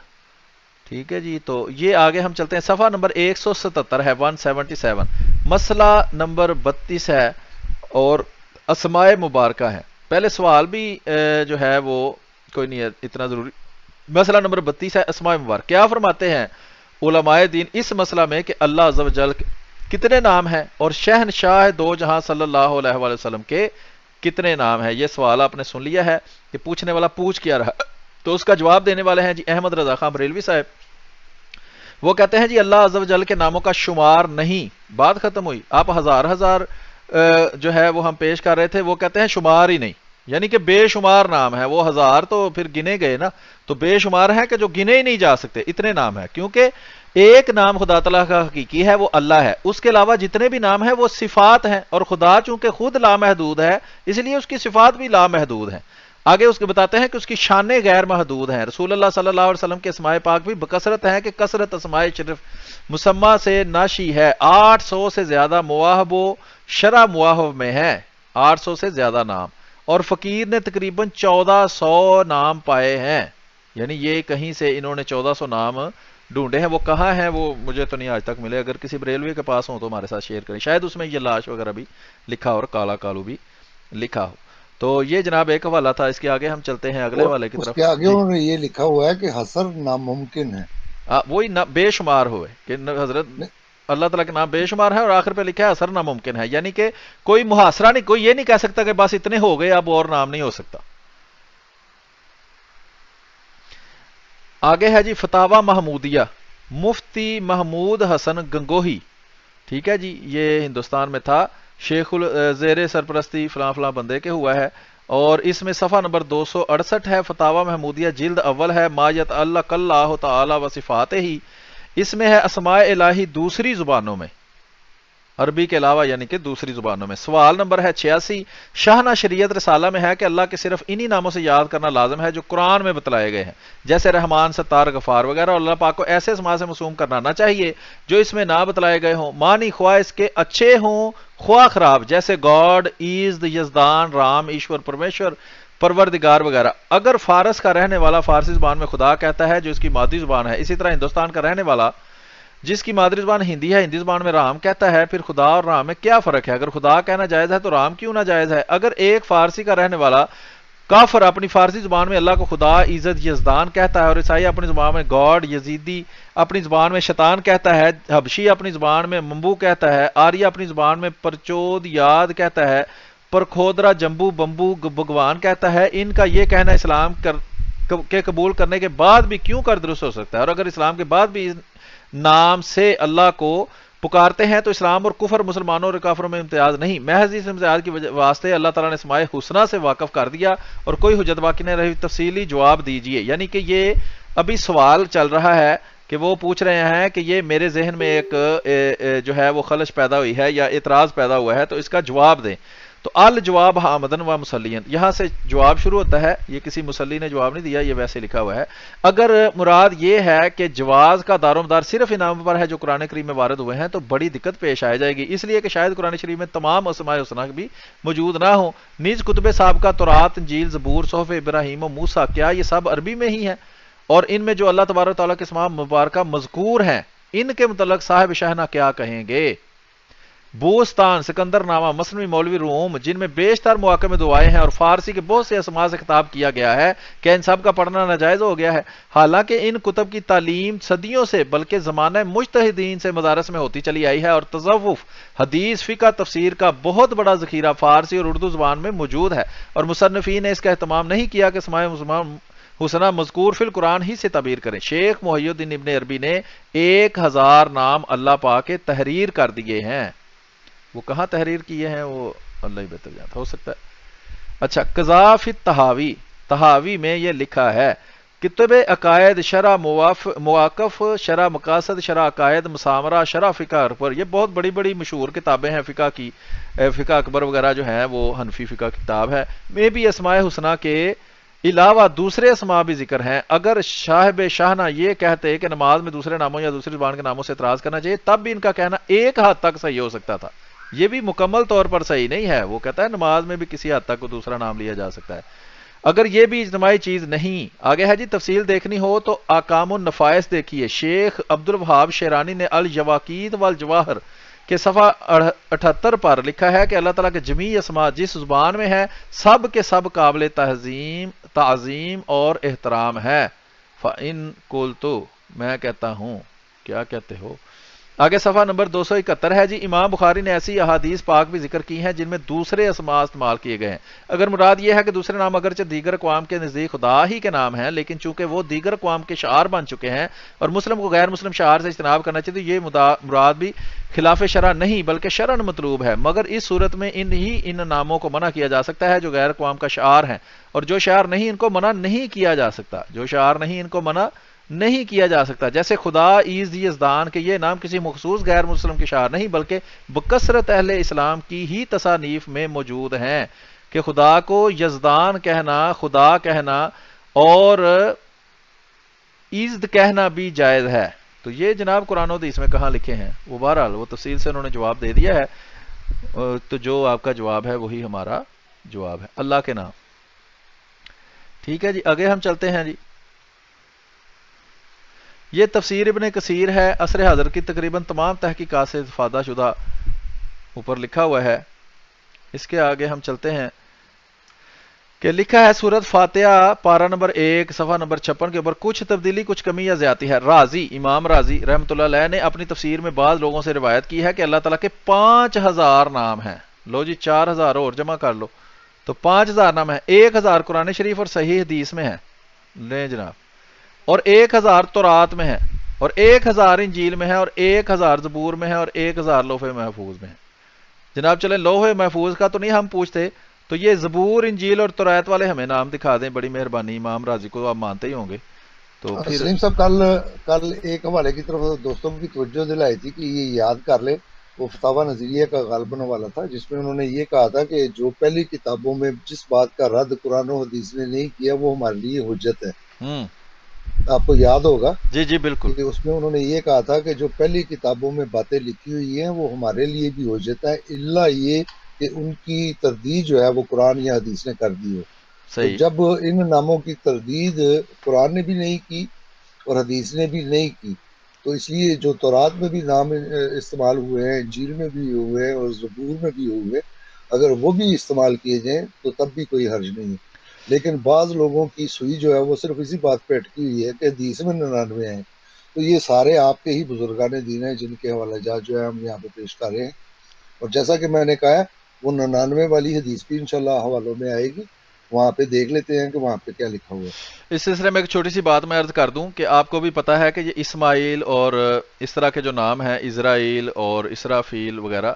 A: ٹھیک ہے جی۔ تو یہ آگے ہم چلتے ہیں، صفحہ نمبر 177 ہے، 177، مسئلہ نمبر 32 ہے، اور اسماء مبارکہ ہیں۔ پہلے سوال بھی جو ہے وہ کوئی نہیں ہے اتنا ضروری۔ مسئلہ نمبر 32 ہے، اسماء مبارک، کیا فرماتے ہیں علماء دین اس مسئلہ میں کہ اللہ عز و جل کتنے نام ہیں، اور شہنشاہ دو جہاں صلی اللہ علیہ وآلہ وسلم کے کتنے نام ہیں؟ یہ سوال آپ نے سن لیا ہے کہ پوچھنے والا پوچھ کیا رہا، تو اس کا جواب دینے والے ہیں جی احمد رضا خان بریلوی صاحب۔ وہ کہتے ہیں جی اللہ عز و جل کے ناموں کا شمار نہیں، بات ختم ہوئی۔ آپ ہزار جو ہے وہ ہم پیش کر رہے تھے، وہ کہتے ہیں شمار ہی نہیں، یعنی کہ بے شمار نام ہے، وہ 1000 تو پھر گنے گئے نا، تو بے شمار ہیں کہ جو گنے ہی نہیں جا سکتے، اتنے نام ہیں، کیونکہ ایک نام خدا تعالیٰ کا حقیقی ہے وہ اللہ ہے، اس کے علاوہ جتنے بھی نام ہیں وہ صفات ہیں، اور خدا چونکہ خود لامحدود ہے اس لیے اس کی صفات بھی لامحدود ہیں۔ آگے اس کے بتاتے ہیں کہ اس کی شانیں غیر محدود ہیں۔ رسول اللہ صلی اللہ علیہ وسلم کے اسماء پاک بھی بکثرت ہیں کہ کثرت اسماء شریف مسمہ سے ناشی ہے، 800 سے زیادہ مواہب و شرح مواہب میں ہیں، 800 سے زیادہ نام، اور فقیر نے تقریباً 1400 نام پائے ہیں، یعنی یہ کہیں سے انہوں نے 1400 نام ڈھونڈے ہیں، وہ کہاں ہیں وہ مجھے تو نہیں آج تک ملے، اگر کسی بریلوی کے پاس ہوں تو ہمارے ساتھ شیئر کریں، شاید اس میں یہ لاش وغیرہ بھی لکھا اور کالا کالو بھی لکھا ہو۔ تو یہ جناب ایک حوالہ تھا، اس کے آگے ہم چلتے ہیں اگلے
B: اور
A: حوالے کی
B: اس
A: طرف
B: کے آگے
A: جی۔
B: انہوں نے یہ لکھا ہوا ہے کہ حسر ناممکن ہے،
A: وہی بے شمار ہوئے کہ حضرت اللہ تعالیٰ کے نام بے شمار ہے، اور آخر پہ لکھا ہے اثر ناممکن ہے، یعنی کہ کوئی محاصرہ نہیں، کوئی یہ نہیں کہہ سکتا کہ بس اتنے ہو گئے اب اور نام نہیں ہو سکتا۔ آگے ہے جی فتاوی محمودیہ، مفتی محمود حسن گنگوہی، ٹھیک ہے جی، یہ ہندوستان میں تھا، شیخ زیر سرپرستی فلاں فلاں بندے کے ہوا ہے، اور اس میں صفحہ نمبر 268 ہے، فتاوی محمودیہ جلد اول ہے، ما یتعلق اللہ تعالی و صفاتہ ہی، اس میں ہے اسماء الہی دوسری زبانوں میں، عربی کے علاوہ یعنی کہ دوسری زبانوں میں۔ سوال نمبر ہے 86، شاہنہ شریعت رسالہ میں ہے کہ اللہ کے صرف انہی ناموں سے یاد کرنا لازم ہے جو قرآن میں بتلائے گئے ہیں، جیسے رحمان، ستار، غفار وغیرہ، اور اللہ پاک کو ایسے اسماء سے موسوم کرنا نہ چاہیے جو اس میں نہ بتلائے گئے ہوں، معنی خواہ اس کے اچھے ہوں خواہ خراب، جیسے گاڈ، ایزد، یزدان، رام، ایشور، پرمیشور، پروردگار وغیرہ۔ اگر فارس کا رہنے والا فارسی زبان میں خدا کہتا ہے جو اس کی مادری زبان ہے، اسی طرح ہندوستان کا رہنے والا جس کی مادری زبان ہندی ہے، ہندی زبان میں رام کہتا ہے، پھر خدا اور رام میں کیا فرق ہے؟ اگر خدا کہنا جائز ہے تو رام کیوں نہ جائز ہے؟ اگر ایک فارسی کا رہنے والا کافر اپنی فارسی زبان میں اللہ کو خدا، عزت، یزدان کہتا ہے، اور عیسائی اپنی زبان میں گاڈ، یزیدی اپنی زبان میں شیطان کہتا ہے، حبشی اپنی زبان میں ممبو کہتا ہے، آریہ اپنی زبان میں پرچود یاد کہتا ہے، پرکھودرا جمبو بمبو بھگوان کہتا ہے۔ ان کا یہ کہنا اسلام کے قبول کرنے کے بعد بھی کیوں کر درست ہو سکتا ہے؟ اور اگر اسلام کے بعد بھی اس نام سے اللہ کو پکارتے ہیں تو اسلام اور کفر مسلمانوں اور کافروں میں امتیاز نہیں، محض اس امتیاز کی واسطے اللہ تعالیٰ نے اسماء حسنہ سے واقف کر دیا اور کوئی حجت باقی نہیں رہی۔ تفصیلی جواب دیجئے، یعنی کہ یہ ابھی سوال چل رہا ہے کہ وہ پوچھ رہے ہیں کہ یہ میرے ذہن میں ایک جو ہے وہ خلش پیدا ہوئی ہے یا اعتراض پیدا ہوا ہے، تو اس کا جواب دیں۔ تو الجواب حامدن و مسلین، یہاں سے جواب شروع ہوتا ہے، یہ کسی مسلی نے جواب نہیں دیا، یہ ویسے لکھا ہوا ہے۔ اگر مراد یہ ہے کہ جواز کا دار و مدار صرف انعام پر ہے جو قرآن کریم میں وارد ہوئے ہیں تو بڑی دقت پیش آ جائے گی، اس لیے کہ شاید قرآن شریف میں تمام اسماء حسنہ بھی موجود نہ ہوں۔ نیز کتب سابقہ تورات، انجیل، زبور، صحف ابراہیم و موسیٰ، کیا یہ سب عربی میں ہی ہیں؟ اور ان میں جو اللہ تبارک و تعالیٰ کے اسماء مبارکہ مذکور ہیں ان کے متعلق صاحب شاہنہ کیا کہیں گے؟ بوستان، سکندر نامہ، مثنوی مولوی روم، جن میں بیشتر مواقع میں دعائیں ہیں، اور فارسی کے بہت سے اسماء سے خطاب کیا گیا ہے، کیا ان سب کا پڑھنا ناجائز ہو گیا ہے؟ حالانکہ ان کتب کی تعلیم صدیوں سے بلکہ زمانہ مجتہدین سے مدارس میں ہوتی چلی آئی ہے، اور تصوف، حدیث، فقہ، تفسیر کا بہت بڑا ذخیرہ فارسی اور اردو زبان میں موجود ہے، اور مصنفین نے اس کا اہتمام نہیں کیا کہ اسماء حسنہ مذکور فی القرآن ہی سے تعبیر کریں۔ شیخ محی الدین ابن عربی نے 1000 نام اللہ پاک کے تحریر کر دیے ہیں۔ وہ کہاں تحریر کیے ہیں وہ اللہ ہی بہتر جانتا، ہو سکتا ہے۔ اچھا، قضا فی التحاوی، تحاوی میں یہ لکھا ہے کتب عقائد، شرح مواقف، شرح مقاصد، شرح عقائد، مسامرہ، شرح فقہ پر، یہ بہت بڑی بڑی مشہور کتابیں ہیں فقہ کی، فقہ اکبر وغیرہ جو ہیں وہ حنفی فقہ کتاب ہے، میں بھی اسماء حسنہ کے علاوہ دوسرے اسماء بھی ذکر ہیں۔ اگر صاحب شاہنہ یہ کہتے کہ نماز میں دوسرے ناموں یا دوسری زبان کے ناموں سے اعتراض کرنا چاہیے، تب بھی ان کا کہنا ایک حد تک صحیح ہو سکتا تھا، یہ بھی مکمل طور پر صحیح نہیں ہے۔ وہ کہتا ہے نماز میں بھی کسی حد تک کو دوسرا نام لیا جا سکتا ہے، اگر یہ بھی اجتماعی چیز نہیں۔ آگے ہے جی، تفصیل دیکھنی ہو تو احکام النفائس دیکھیے، شیخ عبد الوہاب شیرانی نے الجواقیت والجواہر کے صفحہ 78 پر لکھا ہے کہ اللہ تعالیٰ کے جمیع اسماء جس زبان میں ہے سب کے سب قابل تعظیم اور احترام ہے۔ فَإِن قُلْتُ، میں کہتا ہوں، کیا کہتے ہو؟ آگے صفحہ نمبر 271 ہے جی، امام بخاری نے ایسی احادیث پاک بھی ذکر کی ہیں جن میں دوسرے اسماء استعمال کیے گئے ہیں۔ اگر مراد یہ ہے کہ دوسرے نام اگرچہ دیگر اقوام کے نزدیک خدا ہی کے نام ہیں، لیکن چونکہ وہ دیگر اقوام کے شعار بن چکے ہیں اور مسلم کو غیر مسلم شعار سے اجتناب کرنا چاہیے، تو یہ مراد بھی خلاف شرع نہیں بلکہ شرعن مطلوب ہے، مگر اس صورت میں ان ناموں کو منع کیا جا سکتا ہے جو غیر اقوام کا شعار ہیں، اور جو شعار نہیں ان کو منع نہیں کیا جا سکتا، جو شعار نہیں ان کو منع نہیں کیا جا سکتا، جیسے خدا، عز، یزدان کے یہ نام کسی مخصوص غیر مسلم کے شعار نہیں بلکہ بکثرت اہل اسلام کی ہی تصانیف میں موجود ہیں، کہ خدا کو یزدان کہنا، خدا کہنا اور عزد کہنا بھی جائز ہے۔ تو یہ جناب قرآن و حدیث میں کہاں لکھے ہیں؟ وہ بہرحال وہ تفصیل سے انہوں نے جواب دے دیا ہے، تو جو آپ کا جواب ہے وہی ہمارا جواب ہے، اللہ کے نام۔ ٹھیک ہے جی، آگے ہم چلتے ہیں جی۔ یہ تفسیر ابن کثیر ہے، عصر حاضر کی تقریباً تمام تحقیقات سے استفادہ شدہ، اوپر لکھا ہوا ہے۔ اس کے آگے ہم چلتے ہیں کہ لکھا ہے سورۃ فاتحہ پارہ نمبر 1 صفحہ نمبر 56 کے اوپر کچھ تبدیلی، کچھ کمی یا زیادتی ہے۔ راضی، امام راضی رحمۃ اللہ علیہ نے اپنی تفسیر میں بعض لوگوں سے روایت کی ہے کہ اللہ تعالیٰ کے 5000 نام ہیں۔ لو جی 4000 اور جمع کر لو تو 5000 نام ہیں، 1000 قرآن شریف اور صحیح حدیث میں ہیں، لیں جناب، اور 1000 تورات میں ہے، اور 1000 انجیل میں ہے، اور 1000 زبور میں ہے، اور 1000 لوح محفوظ میں ہے۔ جناب چلیں لوح محفوظ کا تو نہیں ہم پوچھتے، تو یہ زبور، انجیل اور تورات والے ہمیں نام دکھا دیں، بڑی مہربانی، امام راضی کو آپ مانتے ہی ہوں گے۔ تو پھر
B: سلیم صاحب کل ایک حوالے کی طرف دوستوں کی توجہ دلائی تھی کہ یہ یاد کر لے، وہ فتاوی نظریہ کا غالباً والا تھا، جس میں انہوں نے یہ کہا تھا کہ جو پہلی کتابوں میں جس بات کا رد قرآن و حدیث نے نہیں کیا وہ ہمارے لیے حجت ہے۔ آپ کو یاد ہوگا
A: جی جی بالکل،
B: کہ اس میں انہوں نے یہ کہا تھا کہ جو پہلی کتابوں میں باتیں لکھی ہوئی ہیں وہ ہمارے لیے بھی حجت ہے، الا یہ کہ ان کی تردید جو ہے وہ قرآن یا حدیث نے کر دی ہو۔ تو جب ان ناموں کی تردید قرآن نے بھی نہیں کی اور حدیث نے بھی نہیں کی، تو اس لیے جو تورات میں بھی نام استعمال ہوئے ہیں، انجیل میں بھی ہوئے ہیں اور زبور میں بھی ہوئے، اگر وہ بھی استعمال کیے جائیں تو تب بھی کوئی حرج نہیں ہے۔ لیکن بعض لوگوں کی سوئی جو ہے وہ صرف اسی بات پہ اٹکی ہوئی ہے کہ حدیث میں 99 ہیں. تو یہ سارے آپ کے ہی بزرگان دین ہیں جن کے حوالہ جات جو ہے ہم یہاں پہ پیش کر رہے ہیں. اور جیسا کہ میں نے کہا ہے وہ 99 والی حدیث بھی انشاءاللہ حوالوں میں آئے گی، وہاں پہ دیکھ لیتے ہیں کہ وہاں پہ کیا لکھا ہوا ہے.
A: اس سلسلے میں ایک چھوٹی سی بات میں عرض کر دوں کہ آپ کو بھی پتا ہے کہ یہ اسماعیل اور اس طرح کے جو نام ہیں، اسرائیل اور اسرافیل وغیرہ،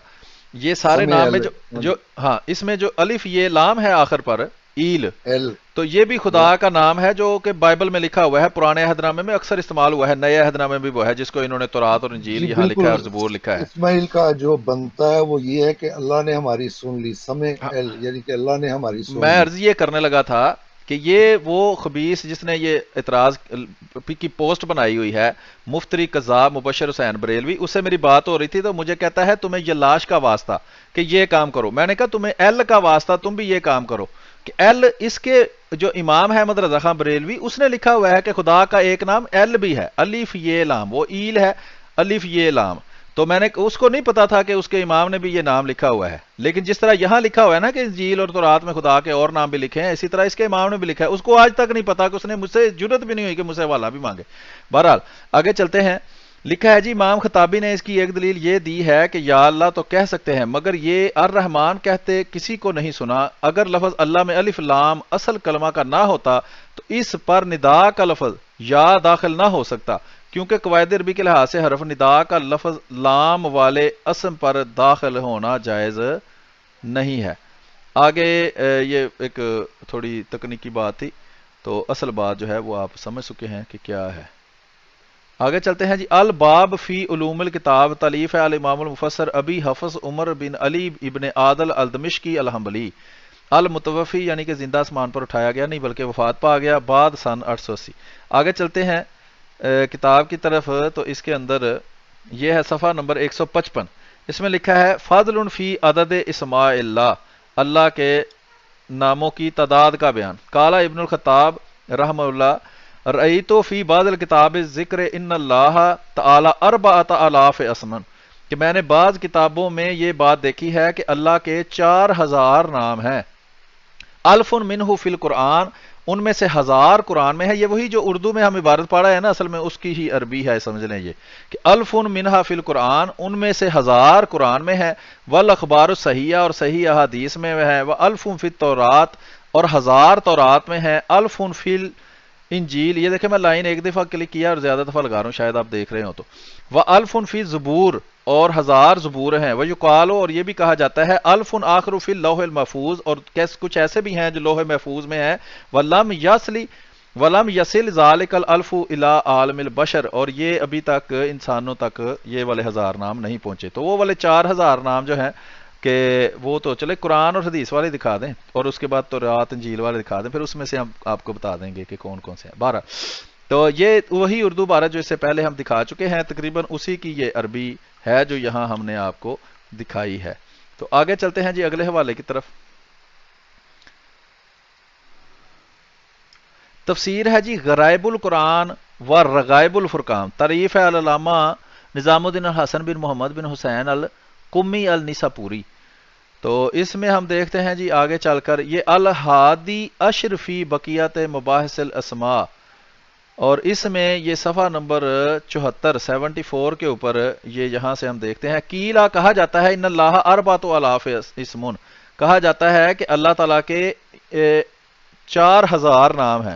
A: یہ سارے
B: سمے
A: نام میں
B: ایل
A: جو ہاں اس میں جو الف یہ لام ہے آخر پر ایل،
B: ایل
A: تو یہ بھی خدا کا نام ہے جو کہ بائبل میں لکھا ہوا ہے، پرانے عہد نامے میں اکثر استعمال ہوا ہے، نئے عہد نامے میں بھی وہ ہے جس کو انہوں نے تورات اور انجیل
B: جی
A: یہاں لکھا
B: بالکل.
A: ہے اور زبور لکھا ہے.
B: اسماعیل کا جو بنتا ہے وہ یہ ہے کہ اللہ نے ہماری سن لی، سمے
A: ہاں،
B: ایل یعنی کہ اللہ نے ہماری سن
A: میں
B: لی.
A: عرض یہ کرنے لگا تھا کہ یہ وہ خبیث جس نے یہ اعتراض کی پوسٹ بنائی ہوئی ہے، مفتری قذاب مبشر حسین بریلوی، اس سے میری بات ہو رہی تھی تو مجھے کہتا ہے تمہیں یہ لاش کا واسطہ کہ یہ کام کرو. میں نے کہا تمہیں ایل کا واسطہ، تم بھی یہ کام کرو کہ ایل اس کے جو امام ہے احمد رضا خان بریلوی اس نے لکھا ہوا ہے کہ خدا کا ایک نام ایل بھی ہے، الف یہ لام، وہ ایل ہے الف یہ لام. تو میں نے اس کو نہیں پتا تھا کہ اس کے امام نے بھی یہ نام لکھا ہوا ہے، لیکن جس طرح یہاں لکھا ہوا ہے نا کہ انجیل اور تورات میں خدا کے اور نام بھی لکھے ہیں، اسی طرح اس کے امام نے بھی لکھا ہے. اس کو آج تک نہیں پتا کہ اس نے مجھ سے جرت بھی نہیں ہوئی کہ مجھ سے حوالہ بھی مانگے. بہرحال آگے چلتے ہیں. لکھا ہے جی امام خطابی نے اس کی ایک دلیل یہ دی ہے کہ یا اللہ تو کہہ سکتے ہیں مگر یہ الرحمن کہتے کسی کو نہیں سنا. اگر لفظ اللہ میں الف لام اصل کلمہ کا نہ ہوتا تو اس پر ندا کا لفظ یا داخل نہ ہو سکتا، کیونکہ قواعد عربی کے لحاظ سے حرف ندا کا لفظ لام والے اسم پر داخل ہونا جائز نہیں ہے. آگے یہ ایک تھوڑی تکنیکی بات تھی، تو اصل بات جو ہے وہ آپ سمجھ چکے ہیں کہ کیا ہے. آگے چلتے ہیں جی. الباب فی علوم الکتاب، تالیف ہے الامام المفسر ابی حفص عمر بن علی ابن عادل الدمشقی الحنبلی. المتوفی یعنی کہ زندہ آسمان پر اٹھایا گیا نہیں بلکہ وفات پا گیا بعد سن 880. آگے چلتے ہیں کتاب کی طرف. تو اس کے اندر یہ ہے صفحہ نمبر 155. اس میں لکھا ہے فضل فی عدد اسماء اللہ، اللہ کے ناموں کی تعداد کا بیان. قال ابن الخطاب رحمہ اللہ رأیتو فی بعض الکتاب ذکر ان اللہ تعالی اربعۃ آلاف اسمن، کہ میں نے بعض کتابوں میں یہ بات دیکھی ہے کہ اللہ کے 4000 نام ہیں. الف منہ فی القرآن، ان میں سے 1000 قرآن میں ہے. یہ وہی جو اردو میں ہم عبارت پڑھا ہے نا، اصل میں اس کی ہی عربی ہے، سمجھ لیں یہ کہ الف منہا فی القرآن، ان میں سے 1000 قرآن میں ہے. والاخبار الصحیحہ، اور صحیح احادیث میں ہے. والف فی التورات، اور 1000 تورات میں ہے. الف فی انجیل، یہ دیکھیں میں لائن ایک دفعہ کلک کیا اور زیادہ دفعہ لگا رہا ہوں، شاید آپ دیکھ رہے ہو تو. والف فی زبور، اور 1000 زبور ہیں. ویقالو، اور یہ بھی کہا جاتا ہے الف آخر فی اللوح المحفوظ، اور کچھ ایسے بھی ہیں جو لوح محفوظ میں ہیں. ولم یصل ذالک الالف الی عالم البشر، اور یہ ابھی تک انسانوں تک یہ والے 1000 نام نہیں پہنچے. تو وہ والے 4000 نام جو ہیں کہ وہ تو چلے قرآن اور حدیث والے دکھا دیں، اور اس کے بعد تورات انجیل والے دکھا دیں، پھر اس میں سے ہم آپ کو بتا دیں گے کہ کون کون سے ہیں. 12 تو یہ وہی اردو عبارت جو اس سے پہلے ہم دکھا چکے ہیں، تقریباً اسی کی یہ عربی ہے جو یہاں ہم نے آپ کو دکھائی ہے. تو آگے چلتے ہیں جی اگلے حوالے کی طرف. تفسیر ہے جی غرائب القرآن و رغائب الفرقان، تعریف ہے علامہ نظام الدین الحسن بن محمد بن حسین القمی النساپوری. تو اس میں ہم دیکھتے ہیں جی آگے چل کر یہ الہادی اشرفی بقیت مباحث الاسماء، اور اس میں یہ صفحہ نمبر 74 کے اوپر یہ یہاں سے ہم دیکھتے ہیں. کیلا، کہا جاتا ہے ان اللہ اربعۃ آلاف اسمن، کہا جاتا ہے کہ اللہ تعالیٰ کے 4000 نام ہیں.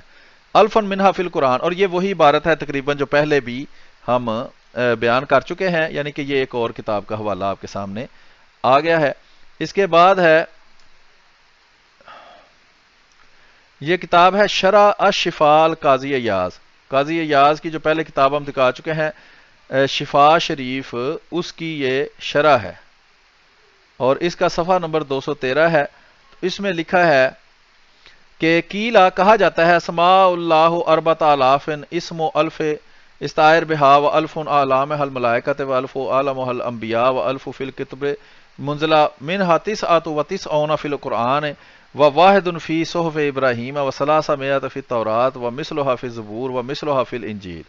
A: الفن منہا فی القرآن، اور یہ وہی عبارت ہے تقریباً جو پہلے بھی ہم بیان کر چکے ہیں، یعنی کہ یہ ایک اور کتاب کا حوالہ آپ کے سامنے آ گیا ہے. اس کے بعد ہے یہ کتاب ہے شرح الشفاء قاضی ایاز. قاضی ایاز کی جو پہلے کتاب ہم دکھا چکے ہیں شفا شریف، اس کی یہ شرح ہے، اور اس کا صفحہ نمبر 213 ہے. اس میں لکھا ہے کہ کیلا، کہا جاتا ہے اسماء اللہ اربعۃ آلاف اسم و الف استعار بہا و الف اعلام الملائکۃ و الف عالم الانبیاء و الف فی الکتب منزلہ منہا تسعۃ و تسعون فی القرآن و واحد فی صحف ابراہیم و ثلاث مئۃ فی التورات و مثلھا فی الزبور و مثلھا فی الانجیل.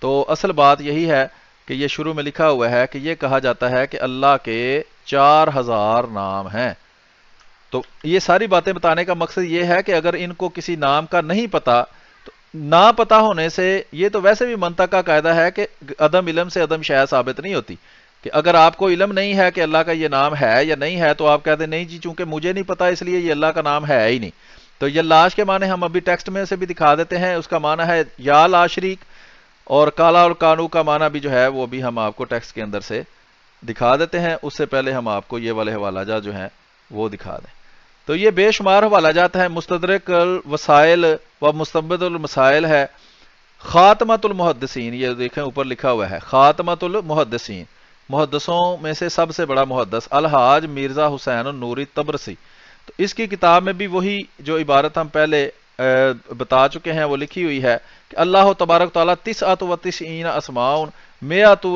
A: تو اصل بات یہی ہے کہ یہ شروع میں لکھا ہوا ہے کہ یہ کہا جاتا ہے کہ اللہ کے 4000 نام ہیں. تو یہ ساری باتیں بتانے کا مقصد یہ ہے کہ اگر ان کو کسی نام کا نہیں پتا تو نہ پتا ہونے سے، یہ تو ویسے بھی منطق کا قاعدہ ہے کہ عدم علم سے عدم شے ثابت نہیں ہوتی، کہ اگر آپ کو علم نہیں ہے کہ اللہ کا یہ نام ہے یا نہیں ہے تو آپ کہتے ہیں نہیں جی چونکہ مجھے نہیں پتا اس لیے یہ اللہ کا نام ہے ہی نہیں۔ تو یہ لاش کے معنی ہم ابھی ٹیکسٹ میں سے بھی دکھا دیتے ہیں، اس کا معنی ہے یا لا شریک، اور کالا اور کانو کا معنی بھی جو ہے وہ بھی ہم آپ کو ٹیکسٹ کے اندر سے دکھا دیتے ہیں۔ اس سے پہلے ہم آپ کو یہ والے حوالہ جات جو ہیں وہ دکھا دیں۔ تو یہ بے شمار حوالہ جات ہیں، مستدرک الوسائل و مستنبط المسائل ہے، خاتمۃ المحدثین، یہ دیکھیں اوپر لکھا ہوا ہے خاتمۃ المحدثین، محدثوں میں سے سب سے بڑا محدث الحاج مرزا حسین النوری تبرسی۔ تو اس کی کتاب میں بھی وہی جو عبارت ہم پہلے بتا چکے ہیں وہ لکھی ہوئی ہے کہ اللہ تبارک تعالیٰ تسعۃ و تسعین اسماء مئۃ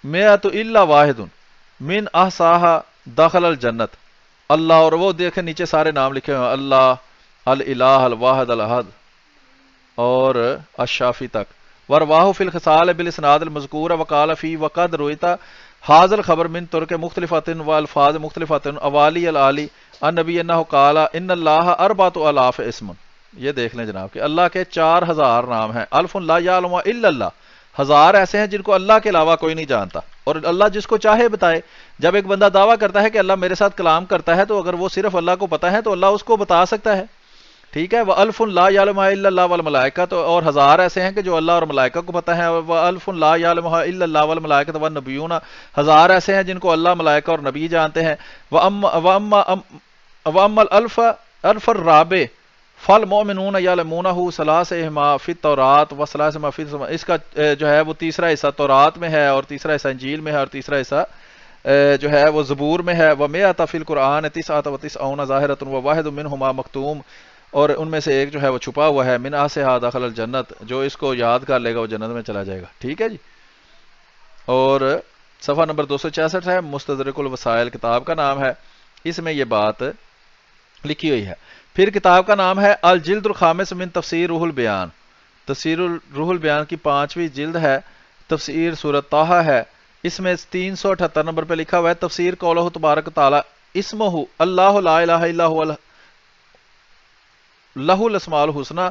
A: الا واحد من احصاها دخل الجنت۔ اللہ، اور وہ دیکھیں نیچے سارے نام لکھے ہوئے ہیں، اللہ، الالہ، الواحد، الاحد اور الشافی تک۔ ورواہ فی الخصال بالاسناد المذکور وقال فی وقد رویتا حاضر الخبر من ترک مختلفات و الفاظ مختلفات اوالی العالی النبی انہ قال ان اللہ اربعۃ الاف اسم۔ یہ دیکھ لیں جناب کہ اللہ کے 4000 نام ہیں، الف لا یعلم الا اللہ، 1000 ایسے ہیں جن کو اللہ کے علاوہ کوئی نہیں جانتا، اور اللہ جس کو چاہے بتائے۔ جب ایک بندہ دعویٰ کرتا ہے کہ اللہ میرے ساتھ کلام کرتا ہے تو اگر وہ صرف اللہ کو پتا ہے تو اللہ اس کو بتا سکتا ہے، ٹھیک ہے۔ وَأَلْفٌ لَا يَعْلَمُهَا إِلَّا اللَّهُ وَالْمَلَائِكَةُ، تو اور 1000 ایسے ہیں کہ جو اللہ اور ملائکہ کو پتہ ہے۔ وَأَلْفٌ لَا يَعْلَمُهَا إِلَّا اللَّهُ وَالْمَلَائِكَةُ وَالنَّبِيُّونَ، 1000 ایسے ہیں جن کو اللہ، ملائکہ اور نبی جانتے ہیں۔ وَأَمَّا الْأَلْفُ الرَّابِعُ فَالْمُؤْمِنُونَ يَعْلَمُونَهُ ثَلَاثِهِمَا فِي التَّوْرَاةِ وَثَلَاثِهِمَا فِي الزَّبُورِ، اس کا جو ہے وہ تیسرا حصہ تورات میں ہے اور تیسرا حصہ انجیل میں ہے اور تیسرا حصہ جو ہے وہ زبور میں ہے۔ وَمِئَةَ فِي الْقُرْآنِ تِسْعَةَ وَتِسْعُونَ ظَاهِرَةٌ وَوَاحِدٌ مِنْهُمَا مَكْتُومٌ، اور ان میں سے ایک جو ہے وہ چھپا ہوا ہے، من آسہا دخل الجنت، جو اس کو یاد کر لے گا وہ جنت میں چلا جائے گا، ٹھیک ہے جی۔ اور صفحہ نمبر 266 ہے، مستدرک الوسائل کتاب کا نام ہے، اس میں یہ بات لکھی ہوئی ہے۔ پھر کتاب کا نام ہے الجلد الخامس من تفسیر روح البیان، تفسیر روح البیان کی 5ویں جلد ہے، تفسیر سورۃ طٰہٰ ہے، اس میں 378 نمبر پہ لکھا ہوا ہے تفسیر قولہ تبارک تعالی اسمہ اللہ لا الہ الا هو لہ الاسماء الحسنی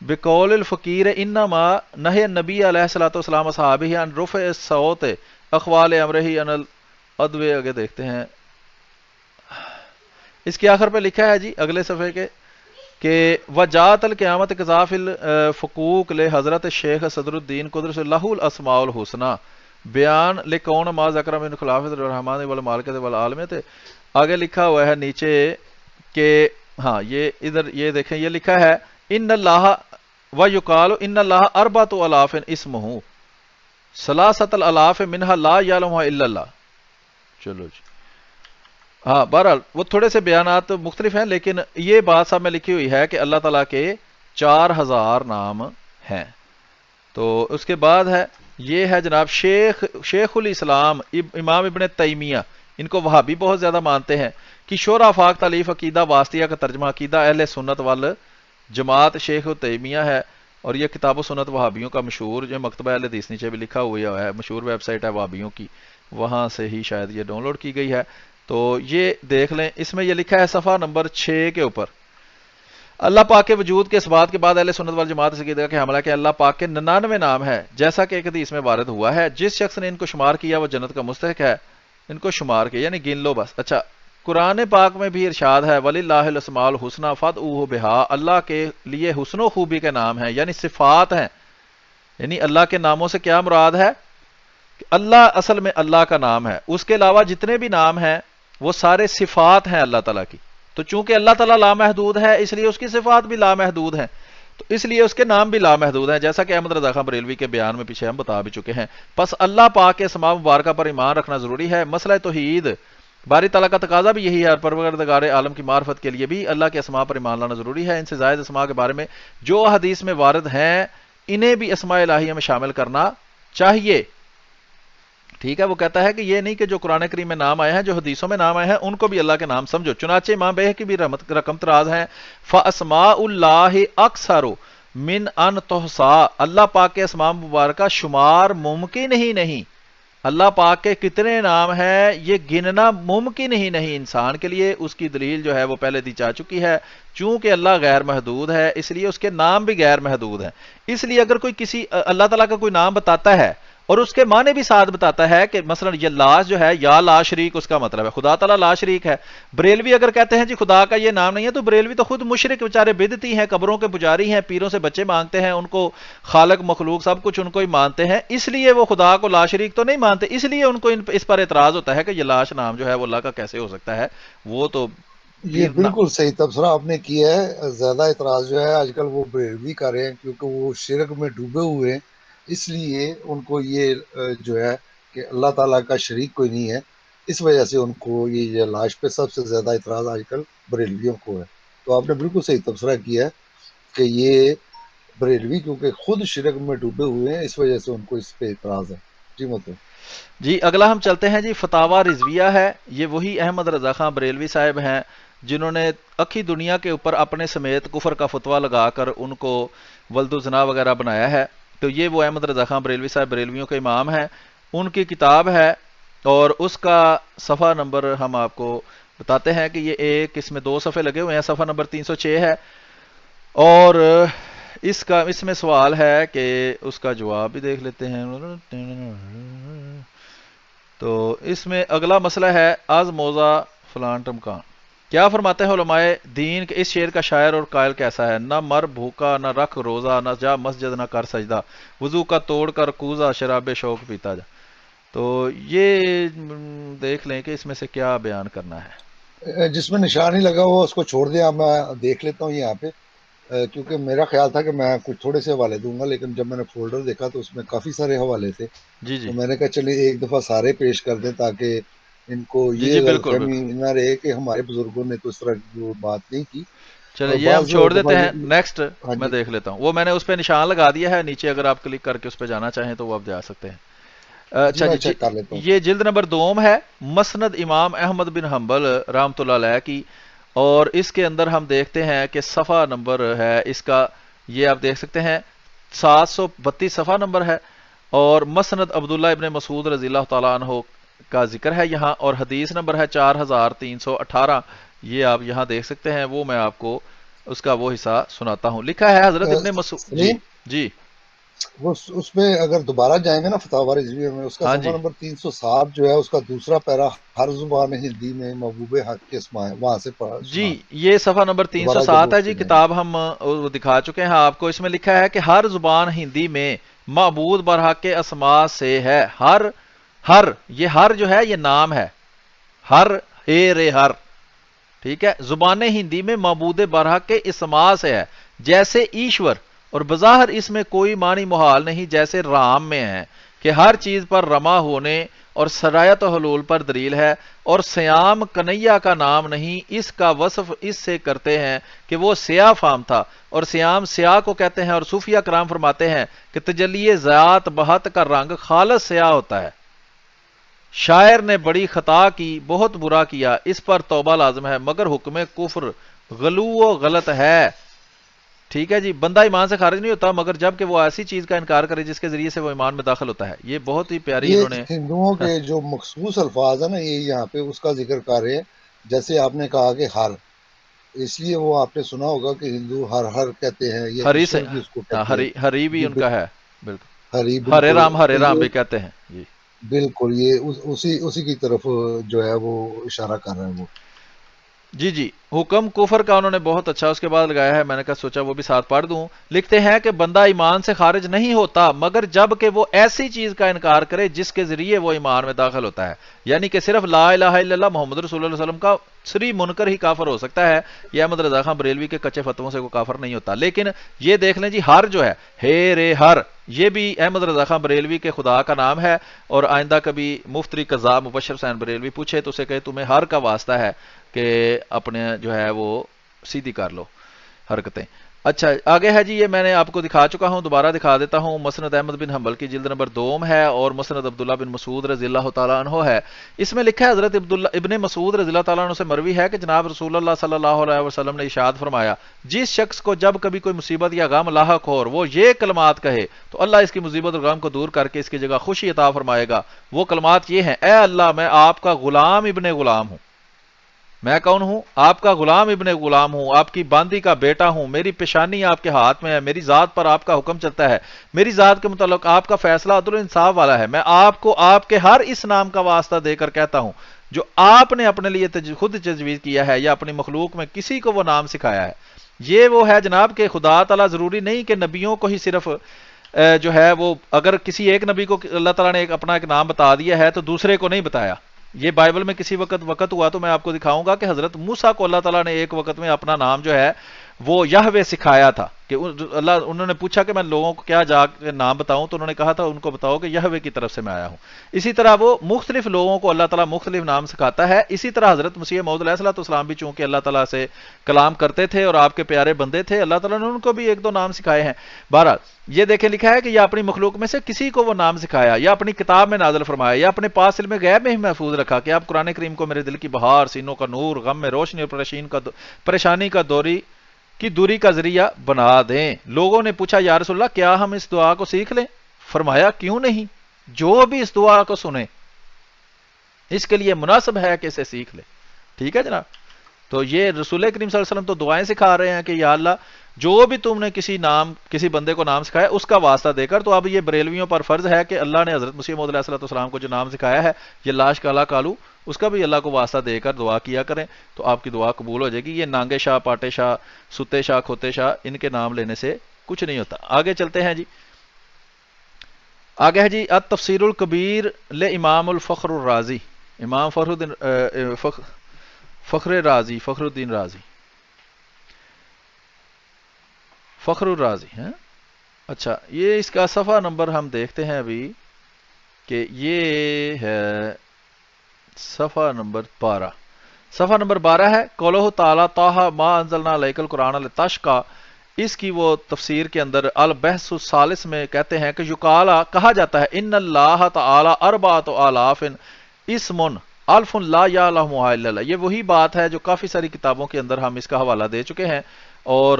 A: بقول الفقیر انما نہی النبی علیہ الصلوۃ والسلام اصحابہ عن رفع الصوت اقوال امرہ عن الادویہ۔ آگے دیکھتے ہیں، اس کے آخر پہ لکھا ہے جی اگلے صفحے کے کہ وجات القیامت قذاف الفقوق لحضرت شیخ صدر الدین قدس لہ الاسماء الحسنی بیان لکون ما ذکر من خلافت الرحمن والمالکت والعالمیت۔ آگے لکھا ہوا ہے نیچے کہ ہاں یہ ادھر یہ دیکھیں، یہ لکھا ہے ان اللہ و یقال ان اللہ اربعۃ الاف اسمہ ثلاثۃ الالاف منها لا یعلمها الا اللہ۔ چلو جی، ہاں بہرحال وہ تھوڑے سے بیانات مختلف ہیں، لیکن یہ بات سب میں لکھی ہوئی ہے کہ اللہ تعالیٰ کے 4000 نام ہیں۔ تو اس کے بعد ہے یہ ہے جناب شیخ الاسلام امام ابن تیمیہ، ان کو وہابی بہت زیادہ مانتے ہیں، کہ شور آفاق تالیف عقیدہ واسطیہ کا ترجمہ عقیدہ اہل سنت والجماعت شیخ تیمیہ ہے، اور یہ کتاب و سنت وہابیوں کا مشہور جو مکتبہ اہل حدیث نیچے بھی لکھا ہوا ہے، مشہور ویب سائٹ ہے وہابیوں کی، وہاں سے ہی شاید یہ ڈاؤن لوڈ کی گئی ہے۔ تو یہ دیکھ لیں، اس میں یہ لکھا ہے صفحہ نمبر 6 کے اوپر، اللہ پاک کے وجود کے اس بات کے بعد اہل سنت والجماعت سے عقیدہ کے حملہ کہ اللہ پاک کے 99 نام ہے، جیسا کہ ایک حدیث میں وارد ہوا ہے، جس شخص نے ان کو شمار کیا وہ جنت کا مستحق ہے۔ ان کو شمار کیا یعنی گن لو بس۔ اچھا، قرآن پاک میں بھی ارشاد ہے وَلِلَّهِ الْأَسْمَاءُ الْحُسْنَىٰ فَادْعُوهُ بِهَا، اللہ کے لیے حسن و خوبی کے نام ہیں، یعنی صفات ہیں، یعنی اللہ کے ناموں سے کیا مراد ہے کہ اللہ اصل میں اللہ کا نام ہے، اس کے علاوہ جتنے بھی نام ہیں وہ سارے صفات ہیں اللہ تعالیٰ کی۔ تو چونکہ اللہ تعالیٰ لامحدود ہے اس لیے اس کی صفات بھی لامحدود ہیں، تو اس لیے اس کے نام بھی لامحدود ہیں، جیسا کہ احمد رضا خان بریلوی کے بیان میں پیچھے ہم بتا بھی چکے ہیں۔ پس اللہ پاک کے اسماء مبارکہ پر ایمان رکھنا ضروری ہے۔ مسئلہ توحید باری تعالیٰ کا تقاضا بھی یہی ہے، اور پروردگار عالم کی معرفت کے لیے بھی اللہ کے اسماء پر ایمان لانا ضروری ہے۔ ان سے زائد اسماء کے بارے میں جو حدیث میں وارد ہیں انہیں بھی اسماء الہیہ میں شامل کرنا چاہیے، ٹھیک ہے۔ وہ کہتا ہے کہ یہ نہیں کہ جو قرآن کریم میں نام آئے ہیں، جو حدیثوں میں نام آئے ہیں، ان کو بھی اللہ کے نام سمجھو۔ چنانچہ امام بیہقی بھی رقم تراز ہیں، فَأَسْمَاءُ اللَّهِ أَكْثَرُ مِنْ أَنْ تُحْصَىٰ، اللہ پاک کے اسماء مبارکہ شمار ممکن ہی نہیں، اللہ پاک کے کتنے نام ہیں یہ گننا ممکن ہی نہیں انسان کے لیے. اس کی دلیل جو ہے وہ پہلے دی جا چکی ہے. چونکہ اللہ غیر محدود ہے اس لیے اس کے نام بھی غیر محدود ہیں. اس لیے اگر کوئی کسی اللہ تعالیٰ کا کوئی نام بتاتا ہے اور اس کے معنی بھی ساتھ بتاتا ہے کہ مثلا یہ لا جو ہے یا لا شریک اس کا مطلب ہے خدا تعالیٰ لا شریک ہے. بریلوی اگر کہتے ہیں جی خدا کا یہ نام نہیں ہے تو بریلوی تو خود مشرک بیچارے بدعتی ہیں, قبروں کے پجاری ہیں, پیروں سے بچے مانگتے ہیں, ان کو خالق مخلوق سب کچھ ان کو ہی مانتے ہیں, اس لیے وہ خدا کو لا شریک تو نہیں مانتے, اس لیے ان کو اس پر اعتراض ہوتا ہے کہ یہ لاش نام جو ہے وہ اللہ کا کیسے ہو سکتا ہے. وہ تو
B: یہ
A: پیر
B: بالکل صحیح تبصرہ آپ نے کیا ہے. زیادہ اعتراض جو ہے آج کل وہ بریلوی کر رہے ہیں کیونکہ وہ شرک میں ڈوبے ہوئے ہیں, اس لیے ان کو یہ جو ہے کہ اللہ تعالیٰ کا شریک کوئی نہیں ہے, اس وجہ سے ان کو یہ لاش پہ سب سے زیادہ اعتراض آج کل بریلویوں کو ہے. تو آپ نے بالکل صحیح تبصرہ کیا ہے کہ یہ بریلوی کیونکہ خود شرک میں ڈوبے ہوئے ہیں اس وجہ سے ان کو اس پہ اعتراض ہے. جی مطلب
A: جی اگلا ہم چلتے ہیں جی فتاوا رضویہ ہے. یہ وہی احمد رضا خان بریلوی صاحب ہیں جنہوں نے اکھی دنیا کے اوپر اپنے سمیت کفر کا فتویٰ لگا کر ان کو ولد و زنا وغیرہ بنایا ہے. تو یہ وہ احمد رضا خان بریلوی صاحب بریلویوں کے امام ہیں. ان کی کتاب ہے اور اس کا صفحہ نمبر ہم آپ کو بتاتے ہیں کہ یہ ایک اس میں 2 صفحے لگے ہوئے ہیں. صفحہ نمبر 306 ہے اور اس میں سوال ہے کہ اس کا جواب بھی دیکھ لیتے ہیں. تو اس میں اگلا مسئلہ ہے از موزہ فلان ٹمکان. کیا فرماتے ہیں علماء دین کہ اس شعر کا شاعر اور قائل کیسا ہے؟ نہ مر بھوکا نہ رکھ روزہ نہ جا مسجد نہ کر سجدہ وضو کا توڑ کر کوزہ شراب شوق پیتا جا. تو یہ دیکھ لیں کہ اس میں سے کیا بیان کرنا ہے.
B: جس میں نشان ہی لگا ہوا اس کو چھوڑ دیا, میں دیکھ لیتا ہوں یہاں پہ, کیونکہ میرا خیال تھا کہ میں کچھ تھوڑے سے حوالے دوں گا, لیکن جب میں نے فولڈر دیکھا تو اس میں کافی سارے حوالے تھے.
A: جی جی
B: تو میں نے کہا چلیے ایک دفعہ سارے پیش کر دیں تاکہ ان کو
A: جی
B: یہ
A: جی
B: غلط
A: بالکل
B: فہمی
A: بالکل.
B: نہ رہے کہ ہمارے بزرگوں نے تو اس طرح کی وہ بات نہیں کی.
A: چلے
B: اور
A: یہ ہم
B: بعض
A: چھوڑ
B: دفعہ
A: دیتے ہیں. نیکسٹ
B: ہاں
A: میں
B: جی
A: دیکھ لیتا ہوں. وہ میں نے اس پہ نشان لگا دیا ہے نیچے, اگر آپ کلک کر کے اس پہ جانا چاہیں تو وہ آپ جا سکتے ہیں.
B: جی
A: اچھا
B: میں
A: جی
B: چیک کر لیتا ہوں.
A: یہ جلد نمبر 2 ہے مسند امام احمد بن حنبل رحمۃ اللہ علیہ کی, اور اس کے اندر ہم دیکھتے ہیں کہ صفحہ نمبر ہے اس کا, یہ آپ دیکھ سکتے ہیں 732 صفحہ نمبر ہے, اور مسند عبداللہ ابن مسعود رضی اللہ تعالیٰ عنہ کا ذکر ہے یہاں, اور حدیث نمبر ہے 4318. یہ آپ یہاں دیکھ سکتے ہیں. وہ میں آپ کو اس کا وہ حصہ سناتا ہوں. لکھا ہے حضرت ابن مسعود. جی
B: سلیم
A: جی
B: وہ اس میں اگر دوبارہ جائیں گے نا فتاوی رضویہ میں, اس کا
A: ہاں
B: صفحہ
A: جی
B: نمبر 307 جو ہے اس کا دوسرا پیرا ہر زبان ہندی میں محبوب حق کے اسماء ہے, وہاں سے
A: جی
B: سنا
A: یہ صفحہ نمبر
B: دوبارہ جب
A: 307 ہے
B: اس
A: جی.
B: پہ جائیں گے.
A: کتاب ہم دکھا چکے ہیں آپ کو. اس میں لکھا ہے کہ ہر زبان ہندی میں معبود برحق کے اسماء سے ہے. یہ ہر جو ہے یہ نام ہے, ہر رے ہر, ٹھیک ہے. زبان ہندی میں معبود برحق کے اسماء سے ہے جیسے ایشور, اور بظاہر اس میں کوئی معنی محال نہیں جیسے رام میں ہے کہ ہر چیز پر رما ہونے اور سرایت و حلول پر دلیل ہے, اور سیام کنیا کا نام نہیں, اس کا وصف اس سے کرتے ہیں کہ وہ سیاہ فام تھا, اور سیام سیاہ کو کہتے ہیں, اور صوفیہ کرام فرماتے ہیں کہ تجلی ذات بہت کا رنگ خالص سیاہ ہوتا ہے. شاعر نے بڑی خطا کی, بہت برا کیا, اس پر توبہ لازم ہے, مگر حکم کفر غلو و غلط ہے. ٹھیک ہے جی. بندہ ایمان سے خارج نہیں ہوتا مگر جب کہ وہ ایسی چیز کا انکار کرے جس کے ذریعے سے وہ ایمان میں داخل ہوتا ہے. یہ بہت ہی پیاری
B: یہ
A: انہوں نے
B: ہندوؤں کے جو مخصوص الفاظ ہیں نا یہ یہاں پہ اس کا ذکر کر رہے ہیں. جیسے آپ نے کہا کہ ہر, اس لیے وہ آپ نے سنا ہوگا کہ ہندو ہر کہتے ہیں, یا
A: ہری سے
B: ایشور بھی اس کو کہتے ہیں.
A: ہری بھی
B: یہ
A: ان کا ہے. بالکل
B: ہری
A: ہرے
B: بالکل. تو
A: رام
B: یہ
A: بھی کہتے ہیں. جی
B: بالکل یہ اسی کی طرف جو ہے وہ اشارہ کر رہے ہیں وہ.
A: جی جی. حکم کفر کا انہوں نے بہت اچھا اس کے بعد لگایا ہے, میں نے کہا سوچا وہ بھی ساتھ پڑھ دوں. لکھتے ہیں کہ بندہ ایمان سے خارج نہیں ہوتا مگر جب کہ وہ ایسی چیز کا انکار کرے جس کے ذریعے وہ ایمان میں داخل ہوتا ہے. یعنی کہ صرف لا الہ الا اللہ محمد رسول اللہ علیہ وسلم کا سری منکر ہی کافر ہو سکتا ہے. یہ احمد رضا خان بریلوی کے کچے فتووں سے وہ کافر نہیں ہوتا. لیکن یہ دیکھ لیں جی, ہر جو ہے رے ہر, یہ بھی احمد رضا خان بریلوی کے خدا کا نام ہے. اور آئندہ کبھی مفتری قضا مبشر حسین بریلوی پوچھے تو اسے کہے تمہیں ہر کا واسطہ ہے کہ اپنے جو ہے وہ سیدھی کر لو حرکتیں. اچھا آگے ہے جی، یہ میں نے آپ کو دکھا چکا ہوں، دوبارہ دکھا دیتا ہوں۔ مسند احمد بن حنبل کی جلد نمبر 2 ہے، اور مسند عبداللہ بن مسعود رضی اللہ تعالیٰ عنہ ہے۔ اس میں لکھا ہے حضرت عبداللہ ابن مسعود رضی اللہ تعالیٰ عنہ سے مروی ہے کہ جناب رسول اللہ صلی اللہ علیہ وسلم نے ارشاد فرمایا، جس شخص کو جب کبھی کوئی مصیبت یا غم لاحق ہو اور وہ یہ کلمات کہے تو اللہ اس کی مصیبت اور غم کو دور کر کے اس کی جگہ خوشی عطا فرمائے گا۔ وہ کلمات یہ ہیں: اے اللہ، میں آپ کا غلام ابن غلام ہوں۔ میں کون ہوں؟ آپ کا غلام ابن غلام ہوں، آپ کی باندی کا بیٹا ہوں، میری پیشانی آپ کے ہاتھ میں ہے، میری ذات پر آپ کا حکم چلتا ہے، میری ذات کے متعلق آپ کا فیصلہ عدل و انصاف والا ہے۔ میں آپ کو آپ کے ہر اس نام کا واسطہ دے کر کہتا ہوں جو آپ نے اپنے لیے خود تجویز کیا ہے یا اپنی مخلوق میں کسی کو وہ نام سکھایا ہے۔ یہ وہ ہے جناب کہ خدا تعالیٰ ضروری نہیں کہ نبیوں کو ہی صرف جو ہے وہ، اگر کسی ایک نبی کو اللہ تعالیٰ نے اپنا ایک نام بتا دیا ہے تو دوسرے کو نہیں بتایا۔ یہ بائبل میں کسی وقت ہوا تو میں آپ کو دکھاؤں گا کہ حضرت موسیٰ کو اللہ تعالیٰ نے ایک وقت میں اپنا نام جو ہے وہ یہوے سکھایا تھا، کہ انہوں نے پوچھا کہ میں لوگوں کو کیا جا کے نام بتاؤں، تو انہوں نے کہا تھا ان کو بتاؤ کہ یہوے کی طرف سے میں آیا ہوں۔ اسی طرح وہ مختلف لوگوں کو اللہ تعالیٰ مختلف نام سکھاتا ہے۔ اسی طرح حضرت مسیح موعود علیہ السلام بھی چونکہ اللہ تعالیٰ سے کلام کرتے تھے اور آپ کے پیارے بندے تھے، اللہ تعالیٰ نے ان کو بھی ایک دو نام سکھائے ہیں۔ بہرحال یہ دیکھیں لکھا ہے کہ یا اپنی مخلوق میں سے کسی کو وہ نام سکھایا، یا اپنی کتاب میں نازل فرمایا، یا اپنے پاس علم غیب میں ہی محفوظ رکھا کہ آپ قرآن کریم کو میرے دل کی بہار، سینوں کا نور، غم میں روشنی اور پریشانی کا دوری کا ذریعہ بنا دیں۔ لوگوں نے پوچھا یا رسول اللہ کیا ہم اس دعا کو سیکھ لیں؟ فرمایا کیوں نہیں، جو بھی اس دعا کو سنے اس کے لیے مناسب ہے کہ اسے سیکھ لے۔ ٹھیک ہے جناب، تو یہ رسول کریم صلی اللہ علیہ وسلم تو دعائیں سکھا رہے ہیں کہ یا اللہ جو بھی تم نے کسی بندے کو نام سکھایا اس کا واسطہ دے کر۔ تو اب یہ بریلویوں پر فرض ہے کہ اللہ نے حضرت مسیح موعود علیہ السلام کو جو نام سکھایا ہے یہ لاش کالا کالو، اس کا بھی اللہ کو واسطہ دے کر دعا کیا کریں تو آپ کی دعا قبول ہو جائے گی۔ یہ نانگے شاہ، پاٹے شاہ، ستے شاہ، کھوتے شاہ، ان کے نام لینے سے کچھ نہیں ہوتا۔ آگے چلتے ہیں جی، آگے ہے جی التفسیر الکبیر لامام الفخر الرازی، امام فخر الدین رازی، فخر الرازی ہیں۔ اچھا یہ اس کا صفحہ نمبر ہم دیکھتے ہیں ابھی کہ یہ ہے صفحہ نمبر 12۔ صفحہ نمبر 12 ہے قولہ تعالیٰ طٰہٰ ما انزلنا علیک القرآن لتشقیٰ۔ اس کی وہ تفسیر کے اندر البحث الثالث میں کہتے ہیں کہ یقالا کہا جاتا ہے ان اللہ تعالی اربعۃ آلاف اسم الف لا یعلمھا الا اللہ۔ یہ وہی بات ہے جو کافی ساری کتابوں کے اندر ہم اس کا حوالہ دے چکے ہیں، اور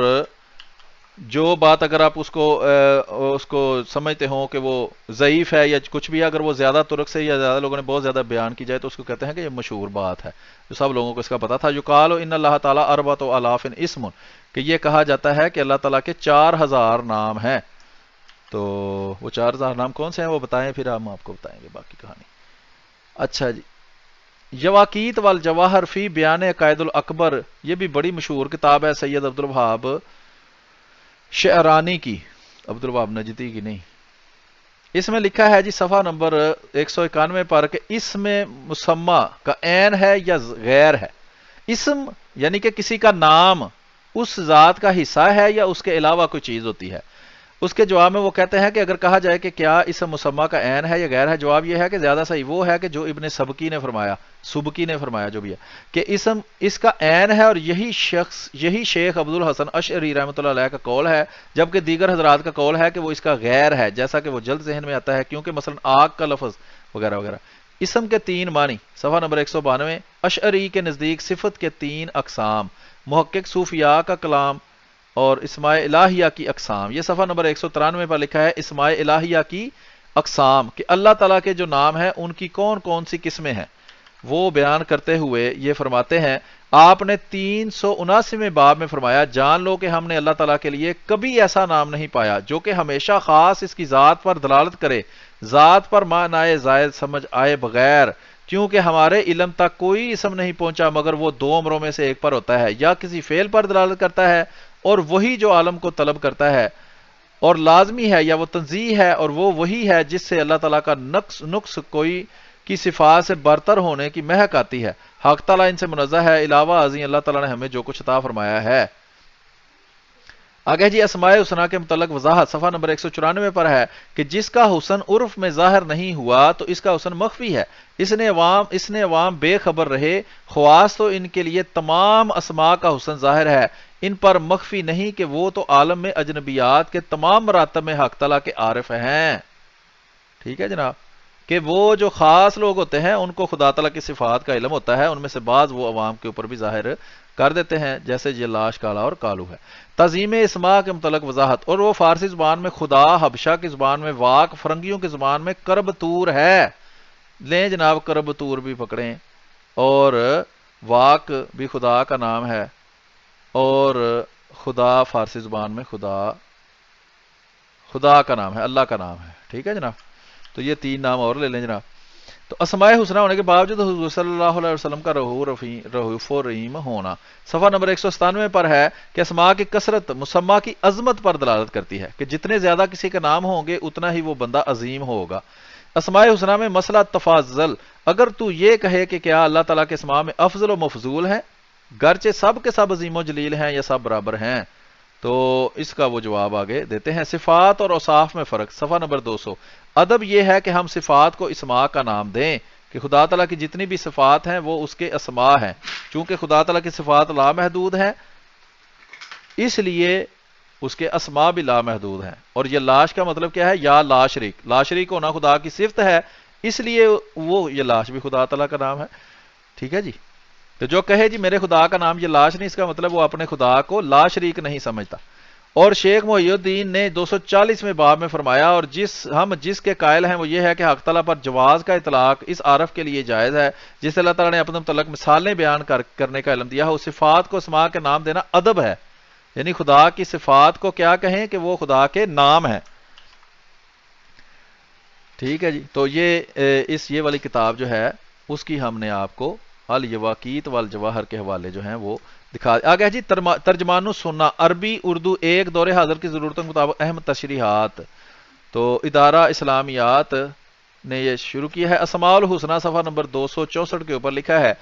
A: جو بات اگر آپ اس کو سمجھتے ہوں کہ وہ ضعیف ہے یا کچھ بھی، اگر وہ زیادہ طرق سے یا زیادہ لوگوں نے بہت زیادہ بیان کی جائے تو اس کو کہتے ہیں کہ یہ مشہور بات ہے جو سب لوگوں کو اس کا پتا تھا۔ یقال ان اللہ تعالیٰ اربعۃ آلاف اسم، کہ یہ کہا جاتا ہے کہ اللہ تعالیٰ کے 4000 نام ہیں۔ تو وہ 4000 نام کون سے ہیں وہ بتائیں، پھر ہم آپ کو بتائیں گے باقی کہانی۔ اچھا جی، یواقیت والجواہر فی بیان عقائد الاکبر، یہ بھی بڑی مشہور کتاب ہے سید عبدالوہاب شعرانی کی، عبدالوہاب نجدی کی نہیں۔ اس میں لکھا ہے جی صفحہ نمبر 191 پر کہ اسم مسمى کا عین ہے یا غیر ہے۔ اسم یعنی کہ کسی کا نام اس ذات کا حصہ ہے یا اس کے علاوہ کوئی چیز ہوتی ہے۔ اس کے جواب میں وہ کہتے ہیں کہ اگر کہا جائے کہ کیا اسم مسمى کا عین ہے یا غیر ہے، جواب یہ ہے کہ زیادہ صحیح وہ ہے کہ جو ابن سبکی نے فرمایا جو بھی ہے کہ اسم اس کا عین ہے، اور یہی شیخ عبد الحسن اشعری رحمۃ اللہ علیہ کا قول ہے، جبکہ دیگر حضرات کا قول ہے کہ وہ اس کا غیر ہے، جیسا کہ وہ جلد ذہن میں آتا ہے، کیونکہ مثلا آگ کا لفظ وغیرہ وغیرہ۔ اسم کے 3 معنی، صفحہ نمبر 192۔ اشعری کے نزدیک صفت کے 3 اقسام، محقق صوفیاء کا کلام اور اسماء الہیہ کی اقسام۔ یہ صفحہ نمبر 193 پر لکھا ہے اسماء الہیہ کی اقسام، کہ اللہ تعالیٰ کے جو نام ہیں ان کی کون کون سی قسمیں ہیں۔ وہ بیان کرتے ہوئے یہ فرماتے ہیں آپ نے 379 باب میں فرمایا جان لو کہ ہم نے اللہ تعالیٰ کے لیے کبھی ایسا نام نہیں پایا جو کہ ہمیشہ خاص اس کی ذات پر دلالت کرے، ذات پر معنی زائد سمجھ آئے بغیر، کیونکہ ہمارے علم تک کوئی اسم نہیں پہنچا مگر وہ 2 امروں میں سے ایک پر ہوتا ہے، یا کسی فعل پر دلالت کرتا ہے اور وہی جو عالم کو طلب کرتا ہے اور لازمی ہے، یا وہ تنزیہ ہے اور وہ وہی ہے جس سے اللہ تعالیٰ کا نقص کوئی کی صفات سے برتر ہونے کی مہک آتی ہے۔ حق تعالیٰ ان سے منزہ ہے، علاوہ ازیں اللہ تعالیٰ نے ہمیں جو کچھ عطا فرمایا ہے۔ آگے جی اسماء الحسنی کے متعلق وضاحت صفحہ نمبر 194 پر ہے کہ جس کا حسن عرف میں ظاہر نہیں ہوا تو اس کا حسن مخفی ہے، اس نے عوام بے خبر رہے، خواص تو ان کے لیے تمام اسماء کا حسن ظاہر ہے، ان پر مخفی نہیں کہ وہ تو عالم میں اجنبیات کے تمام مراتب میں حق تعالیٰ کے عارف ہیں. ٹھیک ہے جناب، کہ وہ جو خاص لوگ ہوتے ہیں ان کو خدا تعالیٰ کی صفات کا علم ہوتا ہے، ان میں سے بعض وہ عوام کے اوپر بھی ظاہر کر دیتے ہیں، جیسے یہ لاش، کالا اور کالو ہے. تعظیم اسماء کے متعلق وضاحت، اور وہ فارسی زبان میں خدا، حبشہ کی زبان میں واق، فرنگیوں کی زبان میں کرب تور ہے. لیں جناب، کرب تور بھی پکڑیں، اور واق بھی خدا کا نام ہے، اور خدا فارسی زبان میں خدا کا نام ہے، اللہ کا نام ہے. ٹھیک ہے جناب، تو یہ 3 نام اور لے لیں جناب. تو اسماء حسنہ ہونے کے باوجود حضور صلی اللہ علیہ وسلم کا رؤوف و رحیم ہونا. صفحہ نمبر 197 پر ہے کہ اسماء کی کثرت مسمہ کی عظمت پر دلالت کرتی ہے، کہ جتنے زیادہ کسی کے نام ہوں گے اتنا ہی وہ بندہ عظیم ہوگا. اسماء حسنہ میں مسئلہ تفاضل، اگر تو یہ کہے کہ کیا اللہ تعالیٰ کے اسماء میں افضل و مفضول ہیں، گرچہ سب کے سب عظیم و جلیل ہیں یا سب برابر ہیں، تو اس کا وہ جواب آگے دیتے ہیں. صفات اور اوصاف میں فرق، صفحہ نمبر 200. ادب یہ ہے کہ ہم صفات کو اسماء کا نام دیں، کہ خدا تعالیٰ کی جتنی بھی صفات ہیں وہ اس کے اسماء ہیں. چونکہ خدا تعالیٰ کی صفات لامحدود ہیں، اس لیے اس کے اسماء بھی لامحدود ہیں. اور یہ لاش کا مطلب کیا ہے؟ یا لا شریک، لا شریک ہونا خدا کی صفت ہے، اس لیے وہ یہ لاش بھی خدا تعالیٰ کا نام ہے. ٹھیک ہے جی. تو جو کہے جی میرے خدا کا نام یہ لاش نہیں، اس کا مطلب وہ اپنے خدا کو لا شریک نہیں سمجھتا. اور شیخ محی الدین نے 240 باب میں فرمایا، اور ہم جس کے قائل ہیں وہ یہ ہے کہ حق تعالیٰ پر جواز کا اطلاق اس عارف کے لیے جائز ہے جس اللہ تعالیٰ نے اپنے متعلق مثالیں بیان کرنے کا علم دیا ہے. اس صفات کو اسماء کے نام دینا ادب ہے، یعنی خدا کی صفات کو کیا کہیں کہ وہ خدا کے نام ہیں. ٹھیک ہے جی. تو یہ والی کتاب جو ہے اس کی ہم نے آپ کو الیواقیت والجواہر کے حوالے جو ہیں وہ دکھا. آگے جی ترجمان سننا، عربی اردو ایک دور حاضر کی ضرورتوں کے مطابق اہم تشریحات. تو ادارہ اسلامیات نے یہ شروع کیا ہے. اسماء الحسنہ صفحہ نمبر 264 کے اوپر لکھا ہے،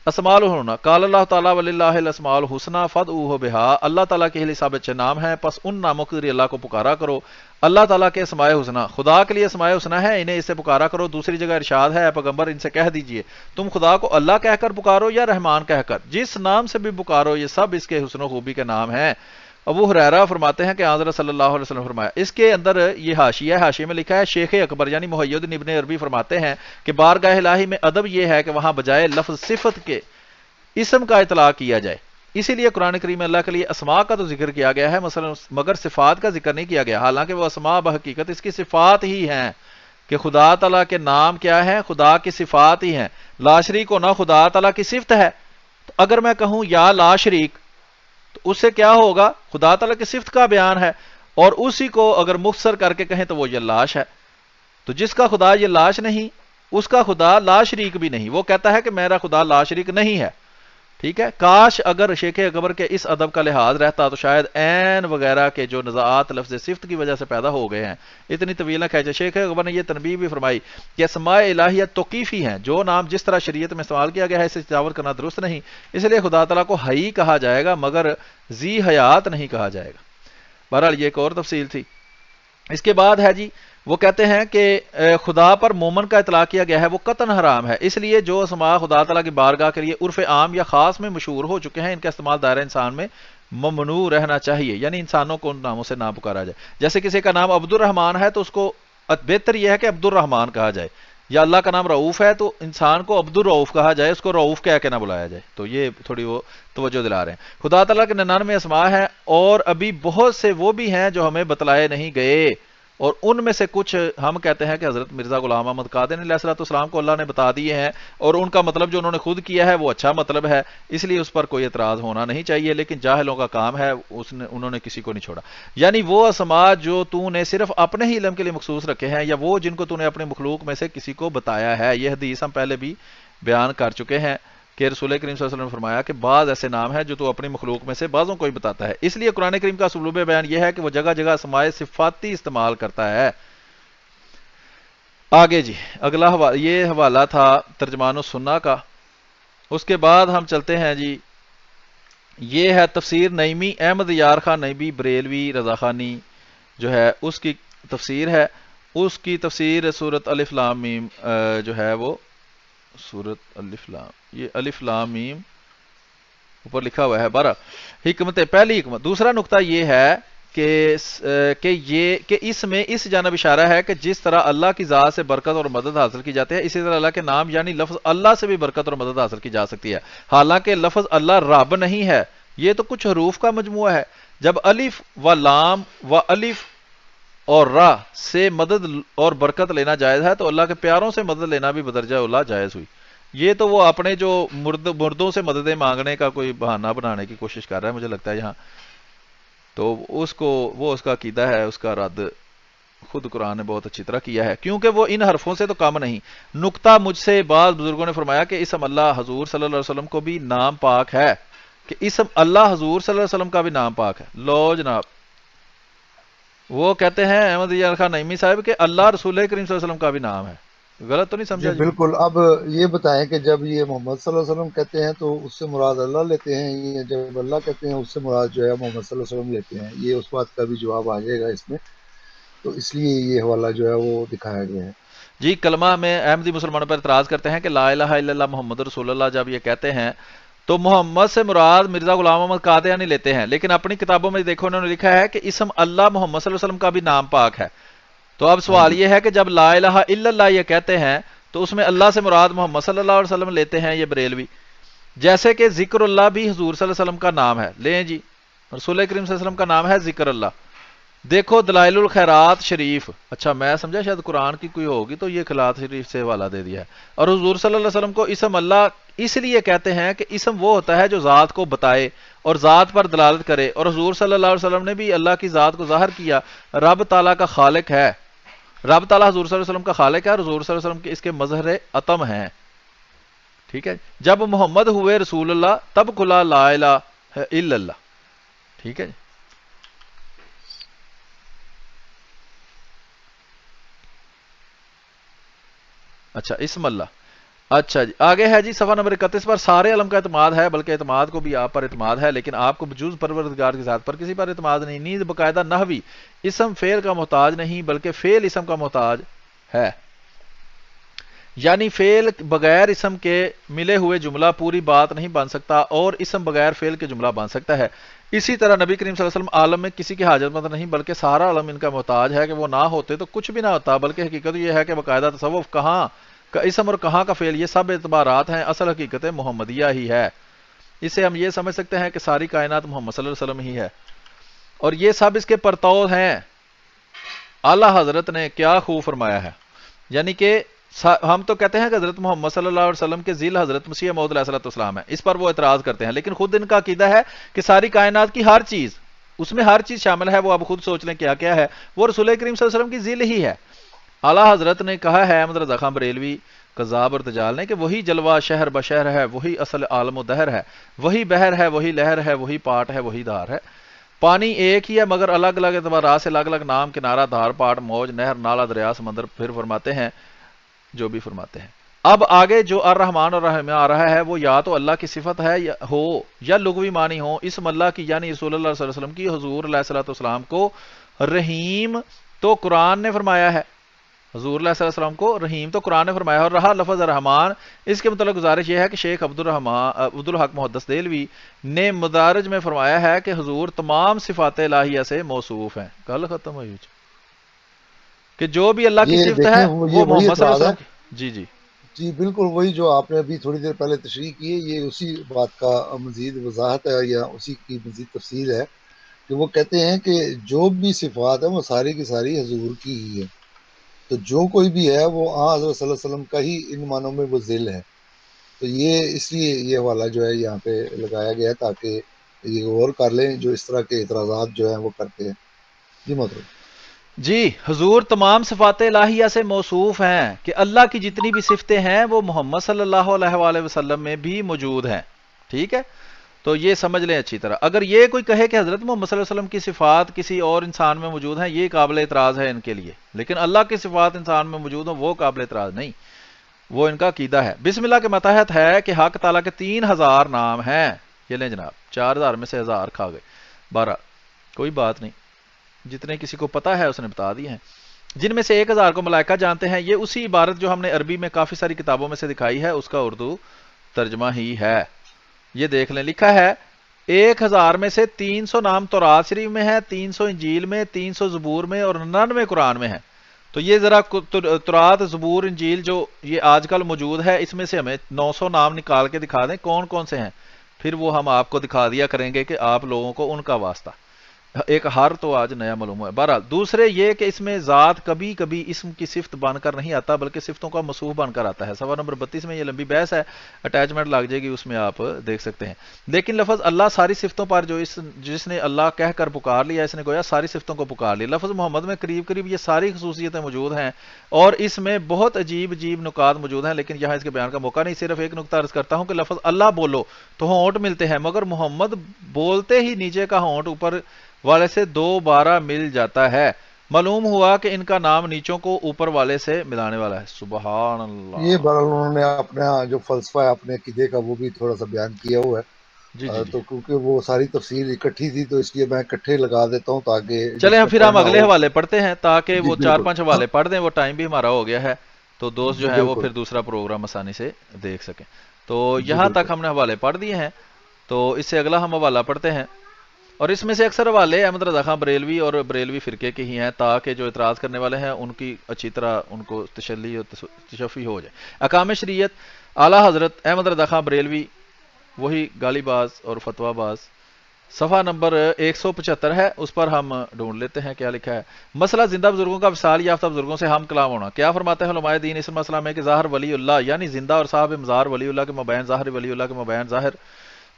A: اسماء الحسنہ قال اللہ تعالیٰ وللہ الاسماء الحسنہ فادعوہ بہا، اللہ تعالیٰ کے لیے سب اچھے نام ہیں، پس ان ناموں کے ذریعے اللہ کو پکارا کرو. اللہ تعالیٰ کے اسماء حسنہ، خدا کے لیے اسماء حسنہ ہے، انہیں اس سے پکارا کرو. دوسری جگہ ارشاد ہے، اے پیغمبر ان سے کہہ دیجئے تم خدا کو اللہ کہہ کر پکارو یا رحمان کہہ کر، جس نام سے بھی پکارو یہ سب اس کے حسن و خوبی کے نام ہیں. ابو ہریرہ فرماتے ہیں کہ حضرت صلی اللہ علیہ وسلم فرمایا. اس کے اندر یہ حاشیہ ہے، حاشیے میں لکھا ہے شیخ اکبر یعنی محی الدین ابن عربی فرماتے ہیں کہ بارگاہ الہی میں ادب یہ ہے کہ وہاں بجائے لفظ صفت کے اسم کا اطلاق کیا جائے. اسی لیے قرآن کریم میں اللہ کے لیے اسماء کا تو ذکر کیا گیا ہے مثلا، مگر صفات کا ذکر نہیں کیا گیا، حالانکہ وہ اسماء بحقیقت اس کی صفات ہی ہیں، کہ خدا تعالیٰ کے نام کیا ہیں؟ خدا کی صفات ہی ہیں. لا شریک ہونا خدا تعالیٰ کی صفت ہے. تو اگر میں کہوں یا لا شریک تو اس سے کیا ہوگا؟ خدا تعالیٰ کی صفت کا بیان ہے، اور اسی کو اگر مختصر کر کے کہیں تو وہ یہ لاش ہے. تو جس کا خدا یہ لاش نہیں اس کا خدا لا شریک بھی نہیں، وہ کہتا ہے کہ میرا خدا لا شریک نہیں ہے. ٹھیک ہے. کاش اگر شیخ اکبر کے اس ادب کا لحاظ رہتا تو شاید عین وغیرہ کے جو نزاعات لفظ صفت کی وجہ سے پیدا ہو گئے ہیں اتنی طویل نہ کھینچے. شیخ اکبر نے یہ تنبیہ بھی فرمائی کہ اسماء الہیہ توقیفی ہیں، جو نام جس طرح شریعت میں استعمال کیا گیا ہے اسے تجاوز کرنا درست نہیں، اس لیے خدا تعالیٰ کو حی کہا جائے گا مگر ذی حیات نہیں کہا جائے گا. بہرحال یہ ایک اور تفصیل تھی. اس کے بعد ہے جی وہ کہتے ہیں کہ خدا پر مومن کا اطلاق کیا گیا ہے وہ قطعاً حرام ہے، اس لیے جو اسماء خدا تعالیٰ کی بارگاہ کے لیے عرف عام یا خاص میں مشہور ہو چکے ہیں ان کا استعمال دائرہ انسان میں ممنوع رہنا چاہیے، یعنی انسانوں کو ان ناموں سے نہ پکارا جائے. جیسے کسی کا نام عبد الرحمن ہے تو اس کو بہتر یہ ہے کہ عبد الرحمن کہا جائے، یا اللہ کا نام رؤوف ہے تو انسان کو عبد الرؤوف کہا جائے، اس کو رؤوف کہہ کے نہ بلایا جائے. تو یہ تھوڑی وہ توجہ دلا رہے ہیں. خدا تعالیٰ کے 99 اسماء ہیں، اور ابھی بہت سے وہ بھی ہیں جو ہمیں بتلائے نہیں گئے، اور ان میں سے کچھ ہم کہتے ہیں کہ حضرت مرزا غلام احمد قادری علیہ السلام کو اللہ نے بتا دیے ہیں، اور ان کا مطلب جو انہوں نے خود کیا ہے وہ اچھا مطلب ہے، اس لیے اس پر کوئی اعتراض ہونا نہیں چاہیے. لیکن جاہلوں کا کام ہے، انہوں نے کسی کو نہیں چھوڑا. یعنی وہ اسماء جو تو نے صرف اپنے ہی علم کے لیے مخصوص رکھے ہیں، یا وہ جن کو تو نے اپنے مخلوق میں سے کسی کو بتایا ہے. یہ حدیث ہم پہلے بھی بیان کر چکے ہیں کہ رسول کریم صلی اللہ علیہ وسلم نے فرمایا کہ بعض ایسے نام ہیں جو تو اپنی مخلوق میں سے بعضوں کو ہی بتاتا ہے. اس لیے قرآن کریم کا اسلوب بیان یہ ہے کہ وہ جگہ جگہ اسماء صفاتی استعمال کرتا ہے. آگے جی اگلا یہ حوالہ تھا ترجمان السنہ کا. اس کے بعد ہم چلتے ہیں جی، یہ ہے تفسیر نعیمی احمد یار خان نعیمی بریلوی رضا خانی جو ہے اس کی تفسیر ہے. اس کی تفسیر سورۃ الف لام میم جو ہے وہ سورۃ الف لام، یہ الف لام میم اوپر لکھا ہوا ہے 12 حکمت پہلی حکمت. دوسرا نقطہ یہ ہے کہ اس میں اس جانب اشارہ ہے کہ جس طرح اللہ کی ذات سے برکت اور مدد حاصل کی جاتی ہے اسی طرح اللہ کے نام یعنی لفظ اللہ سے بھی برکت اور مدد حاصل کی جا سکتی ہے. حالانکہ لفظ اللہ رب نہیں ہے، یہ تو کچھ حروف کا مجموعہ ہے. جب الف و لام و الف اور را سے مدد اور برکت لینا جائز ہے تو اللہ کے پیاروں سے مدد لینا بھی بدرجہ اولا جائز ہوئی. یہ تو وہ اپنے جو مردوں سے مددیں مانگنے کا کوئی بہانہ بنانے کی کوشش کر رہا ہے مجھے لگتا ہے یہاں. تو اس کا عقیدہ ہے، اس کا رد خود قرآن نے بہت اچھی طرح کیا ہے، کیونکہ وہ ان حرفوں سے تو کم نہیں. نقطہ مجھ سے بعض بزرگوں نے فرمایا کہ اسم اللہ حضور صلی اللہ علیہ وسلم کو بھی نام پاک ہے، کہ اسم اللہ حضور صلی اللہ علیہ وسلم کا بھی نام پاک ہے. لو جناب، وہ کہتے ہیں احمد یار خان نعیمی صاحب کہ اللہ رسول کریم صلی اللہ علیہ وسلم کا بھی نام ہے. غلط تو نہیں
B: جی
A: سمجھا جی؟
B: بالکل. اب یہ بتائیں کہ جب یہ محمد صلی اللہ علیہ وسلم کہتے ہیں تو اس سے مراد اللہ لیتے ہیں، یا جب اللہ کہتے ہیں اس سے مراد جو ہے محمد صلی اللہ علیہ وسلم لیتے ہیں؟ یہ اس بات کا بھی جواب آ جائے گا اس میں، تو اس لیے یہ حوالہ جو ہے وہ دکھایا گیا ہے.
A: جی کلمہ میں احمدی مسلمانوں پر اعتراض کرتے ہیں کہ لا الہ الا اللہ محمد رسول اللہ جب یہ کہتے ہیں تو محمد سے مراد مرزا غلام محمد قادیانی لیتے ہیں، لیکن اپنی کتابوں میں دیکھو انہوں نے لکھا ہے کہ اسم اللہ محمد صلی اللہ علیہ وسلم کا بھی نام پاک ہے. تو اب
B: ہاں
A: سوال
B: جی.
A: یہ ہے کہ جب لا الہ الا اللہ یہ کہتے ہیں تو اس میں اللہ سے مراد محمد صلی اللہ علیہ وسلم لیتے ہیں یہ بریلوی، جیسے کہ ذکر اللہ بھی حضور صلی اللہ علیہ وسلم کا نام ہے. لیں جی، رسول کریم صلی اللہ علیہ وسلم کا نام ہے ذکر اللہ. دیکھو دلائل الخیرات شریف، اچھا میں سمجھا شاید قرآن کی کوئی ہوگی تو یہ خیرات شریف سے حوالہ دے دیا ہے. اور حضور صلی اللہ علیہ وسلم کو اسم اللہ اس لیے کہتے ہیں کہ اسم وہ ہوتا ہے جو ذات کو بتائے اور ذات پر دلالت کرے، اور حضور صلی اللہ علیہ وسلم نے بھی اللہ کی ذات کو ظاہر کیا. رب تعالیٰ کا خالق ہے، رب تعالیٰ حضور صلی اللہ علیہ وسلم کا خالق ہے، اور حضور صلی اللہ علیہ وسلم کے اس کے مظہر عتم ہیں. ٹھیک ہے، جب محمد ہوئے رسول اللہ تب کھلا لا الہ الا اللہ. ٹھیک ہے جی. اچھا اسم اللہ. اچھا جی آگے ہے جی صفحہ نمبر 31 پر سارے علم کا اعتماد ہے، بلکہ اعتماد کو بھی آپ پر اعتماد ہے، لیکن آپ کو بجوز پروردگار کی ذات پر کسی پر اعتماد نہیں. نیز باقاعدہ نحوی اسم فعل کا محتاج نہیں بلکہ فعل اسم کا محتاج ہے، یعنی فعل بغیر اسم کے ملے ہوئے جملہ پوری بات نہیں بن سکتا اور اسم بغیر فعل کے جملہ بن سکتا ہے. اسی طرح نبی کریم صلی اللہ علیہ وسلم عالم میں کسی کی حاجت مند نہیں بلکہ سارا عالم ان کا محتاج ہے، کہ وہ نہ ہوتے تو کچھ بھی نہ ہوتا. بلکہ حقیقت یہ ہے کہ باقاعدہ تصوف کہاں کا اسم اور کہاں کا فعل یہ سب اعتبارات ہیں، اصل حقیقت محمدیہ ہی ہے. اس سے ہم یہ سمجھ سکتے ہیں کہ ساری کائنات محمد صلی اللہ علیہ وسلم ہی ہے، اور یہ سب اس کے پرتو ہیں. اعلیٰ حضرت نے کیا خوب فرمایا ہے، یعنی کہ ہم تو کہتے ہیں کہ حضرت محمد صلی اللہ علیہ وسلم کے ذیل حضرت مسیح موعود علیہ السلام ہے، اس پر وہ اعتراض کرتے ہیں، لیکن خود ان کا عقیدہ ہے کہ ساری کائنات کی ہر چیز، اس میں ہر چیز شامل ہے. وہ اب خود سوچ لیں کیا کیا ہے، وہ رسول کریم صلی اللہ علیہ وسلم کی ذیل ہی ہے. اعلیٰ حضرت نے کہا ہے احمد رضا خان بریلوی کذاب اور دجال نے کہ وہی جلوہ شہر بشہر ہے، وہی اصل عالم و دہر ہے، وہی بحر ہے، وہی لہر ہے، وہی پاٹ ہے، وہی دھار ہے. پانی ایک ہی ہے مگر الگ الگ اعتبارات سے الگ الگ نام، کنارہ، دھار، پاٹ، موج، نہر، نالا، دریا، سمندر. پھر فرماتے ہیں جو بھی فرماتے ہیں. اب آگے جو الرحمن اور رحیم آ رہا ہے وہ یا تو اللہ کی صفت ہے یا لغوی معنی ہو. اسم اللہ کی یعنی رسول اللہ صلی اللہ علیہ وسلم کی حضور علیہ الصلوۃ والسلام کو رحیم تو قرآن نے فرمایا ہے، حضور علیہ السلام کو رحیم تو قرآن نے فرمایا. اور رہا لفظ رحمان، اس کے متعلق گزارش یہ ہے کہ شیخ عبدالحق محدث دہلوی نے مدارج میں فرمایا ہے کہ حضور تمام صفات الہیہ سے موصوف ہیں. کل ختم ہوئی کہ جو بھی اللہ کی
B: یہ
A: صفت
B: دیکھیں
A: ہے
B: یہ
A: وہ
B: وہی
A: محمد صلی اللہ
B: اعتراض
A: علیہ
B: ہے.
A: وسلم کی. جی جی
B: جی بالکل وہی جو آپ نے ابھی تھوڑی دیر پہلے تشریح کی ہے، یہ اسی بات کا مزید وضاحت ہے یا اسی کی مزید تفصیل ہے، کہ وہ کہتے ہیں کہ جو بھی صفات ہیں وہ ساری کی ساری حضور کی ہی ہے. تو جو کوئی بھی ہے وہ حضرت صلی اللہ علیہ وسلم کا ہی ان معنوں میں وہ ذل ہے. تو یہ اس لیے یہ حوالہ جو ہے یہاں پہ لگایا گیا ہے تاکہ یہ غور کر لیں جو اس طرح کے اعتراضات جو ہیں وہ کرتے ہیں. جی محترم.
A: جی حضور تمام صفات الہیہ سے موصوف ہیں، کہ اللہ کی جتنی بھی صفتیں ہیں وہ محمد صلی اللہ علیہ وآلہ وسلم میں بھی موجود ہیں. ٹھیک ہے، تو یہ سمجھ لیں اچھی طرح. اگر یہ کوئی کہے کہ حضرت محمد صلی اللہ علیہ وسلم کی صفات کسی اور انسان میں موجود ہیں، یہ قابل اعتراض ہے ان کے لیے، لیکن اللہ کی صفات انسان میں موجود ہوں وہ قابل اعتراض نہیں، وہ ان کا عقیدہ ہے. بسم اللہ کے ماتحت ہے کہ حق تعالیٰ کے 3000 نام ہیں. یہ لیں جناب، 4000 میں سے 1000 کھا گئے، 12. کوئی بات نہیں، جتنے کسی کو پتا ہے اس نے بتا دیے ہیں، جن میں سے 1000 کو ملائکہ جانتے ہیں. یہ اسی عبارت جو ہم نے عربی میں کافی ساری کتابوں میں سے دکھائی ہے اس کا اردو ترجمہ ہی ہے. یہ دیکھ لیں، لکھا ہے 1000 میں سے 300 نام تورات شریف میں ہے، 300 انجیل میں، 300 زبور میں اور 99 قرآن میں ہے. تو یہ ذرا تورات، زبور، انجیل جو یہ آج کل موجود ہے، اس میں سے ہمیں 900 نام نکال کے دکھا دیں کون کون سے ہیں، پھر وہ ہم آپ کو دکھا دیا کریں گے کہ آپ لوگوں کو ان کا واسطہ. ایک ہر تو آج نیا معلوم ہوا ہے. بہرحال دوسرے یہ کہ اس میں ذات کبھی کبھی اسم کی صفت بن کر نہیں آتا بلکہ صفتوں کا موصوف بن کر آتا ہے. صفحہ نمبر 32 میں یہ لمبی بحث ہے، اٹیچمنٹ لگ جائے گی، اس میں آپ دیکھ سکتے ہیں. لیکن لفظ اللہ ساری صفتوں پر جو جس نے اللہ کہہ کر پکار لیا، اس نے گویا ساری صفتوں کو پکار لیا. لفظ محمد میں قریب قریب یہ ساری خصوصیتیں موجود ہیں اور اس میں بہت عجیب عجیب نکات موجود ہیں، لیکن یہاں اس کے بیان کا موقع نہیں. صرف ایک نکتہ عرض کرتا ہوں کہ لفظ اللہ بولو تو ہونٹ ملتے ہیں، مگر محمد بولتے ہی نیچے کا ہونٹ اوپر والے سے 2 بارہ مل جاتا ہے. معلوم ہوا کہ ان کا نام نیچوں کو اوپر والے سے ملانے والا ہے. سبحان
B: یہ
A: اللہ.
B: بہرحال انہوں نے اپنا جو فلسفہ ہے اپنے عقیدے کا وہ بھی تھوڑا سا بیان کیا ہوا
A: جی جی
B: ہے،
A: جی،
B: تو کیونکہ وہ ساری تفصیل اکٹھی تھی تو اس لیے میں اکٹھے لگا دیتا ہوں تاکہ
A: چلیں
B: جس نے
A: پھر ہم
B: پڑھنا
A: اگلے
B: ہو.
A: حوالے پڑھتے ہیں تاکہ
B: جی
A: وہ چار
B: بالکل.
A: پانچ حوالے پڑھ دیں، وہ ٹائم بھی ہمارا ہو گیا ہے تو دوست
B: جی
A: جو ہے وہ
B: بالکل.
A: پھر دوسرا پروگرام آسانی سے دیکھ سکیں. تو
B: جی
A: یہاں
B: بالکل.
A: تک ہم نے حوالے پڑھ دیے ہیں، تو اس سے اگلا ہم حوالہ پڑھتے ہیں. اور اس میں سے اکثر حوالے احمد رضا خان بریلوی اور بریلوی فرقے کے ہی ہیں تاکہ جو اعتراض کرنے والے ہیں ان کی اچھی طرح ان کو تشلی اور تشفی ہو جائے. اقام شریعت اعلیٰ حضرت احمد رضا خان بریلوی، وہی گالی باز اور فتویٰ باز. صفحہ نمبر 175 ہے، اس پر ہم ڈھونڈ لیتے ہیں کیا لکھا ہے. مسئلہ زندہ بزرگوں کا وصال یافتہ بزرگوں سے ہم کلام ہونا. کیا فرماتے ہیں علماء دین اس مسئلہ میں کہ ظاہر ولی اللہ یعنی زندہ اور صاحب مزار ولی اللہ کے مابین ظاہر ولی اللہ کے مابین ظاہر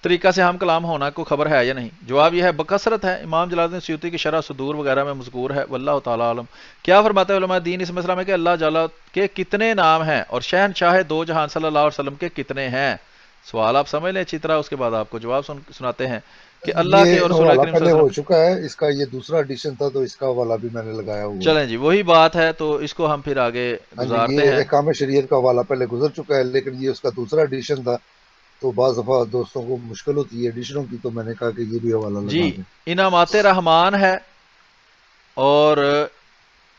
A: طریقہ سے ہم کلام ہونا کو خبر ہے یا نہیں؟ جواب یہ ہے بکثرت ہے. امام جلال الدین سیوطی کی شرح صدور وغیرہ میں مذکور ہے، واللہ تعالی عالم. کیا فرماتے ہیں علماء دین اس مسئلہ میں کہ اللہ جل کے کتنے نام ہیں اور شہنشاہ دو جہان صلی اللہ علیہ وسلم کے کتنے ہیں؟ سوال آپ سمجھ لیں اچھی طرح، اس کے بعد آپ کو جواب سناتے ہیں کہ اللہ کے اور
B: یہ
A: رسول
B: حوالہ
A: کریم صلی
B: پہلے
A: اللہ علیہ
B: ہو
A: وسلم.
B: چکا ہے، اس کا یہ دوسرا ایڈیشن تھا تو اس کا حوالہ بھی میں نے لگایا ہوا ہے.
A: چلیں جی وہی بات ہے تو اس کو ہم پھر آگے
B: ہاں جی،
A: گزارتے
B: یہ
A: ہیں.
B: احکام شریعت کا حوالہ پہلے گزر چکا ہے لیکن یہ اس کا دوسرا ایڈیشن تھا تو بعض دفعہ دوستوں کو مشکل ہوتی ہے ایڈیشنوں کی، تو میں نے کہا کہ یہ بھی حوالہ
A: جی
B: لگا دیں.
A: انعامات رحمان ہے اور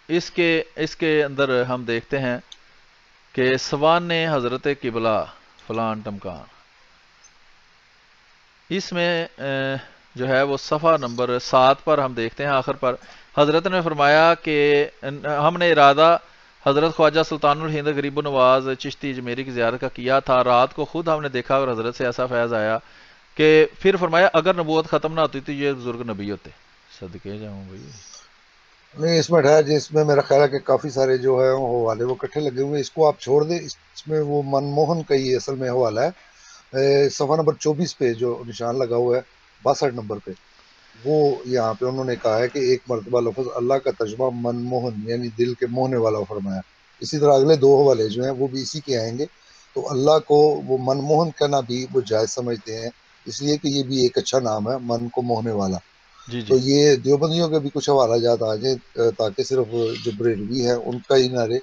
A: اس کے اندر ہم دیکھتے ہیں کہ سوان حضرت قبلہ فلان ٹمکان، اس میں جو ہے وہ صفحہ نمبر 7 پر ہم دیکھتے ہیں آخر پر حضرت نے فرمایا کہ ہم نے ارادہ حضرت خواجہ سلطان الہند غریب نواز چشتی اجمیری کی زیارت کا کیا تھا. رات کو خود ہم نے دیکھا اور حضرت سے ایسا فیض آیا کہ پھر فرمایا اگر نبوت ختم نہ ہوتی تو یہ بزرگ نبی ہوتے. صدقے جاؤں بھائی.
B: نہیں اس میں ہے جس میں میرا خیال ہے کہ کافی سارے جو ہے وہ حوالے وہ کٹھے لگے ہوئے ہیں، اس کو آپ چھوڑ دیں. اس میں وہ منموہن کا ہی اصل میں حوالہ ہے، صفحہ نمبر 24 پہ جو نشان لگا ہوا ہے 62 نمبر پہ، وہ یہاں پہ انہوں نے کہا ہے کہ ایک مرتبہ لفظ اللہ کا ترجمہ منموہن یعنی دل کے موہنے والا فرمایا. اسی طرح اگلے 2 حوالے جو ہیں وہ بھی اسی کے آئیں گے. تو اللہ کو وہ منموہن کہنا بھی وہ جائز سمجھتے ہیں، اس لیے کہ یہ بھی ایک اچھا نام ہے، من کو موہنے والا.
A: جی
B: تو
A: جی
B: یہ دیوبندیوں کے بھی کچھ حوالہ جات آ جائیں تاکہ صرف جو بریلوی ہیں ان کا ہی نہ رہے.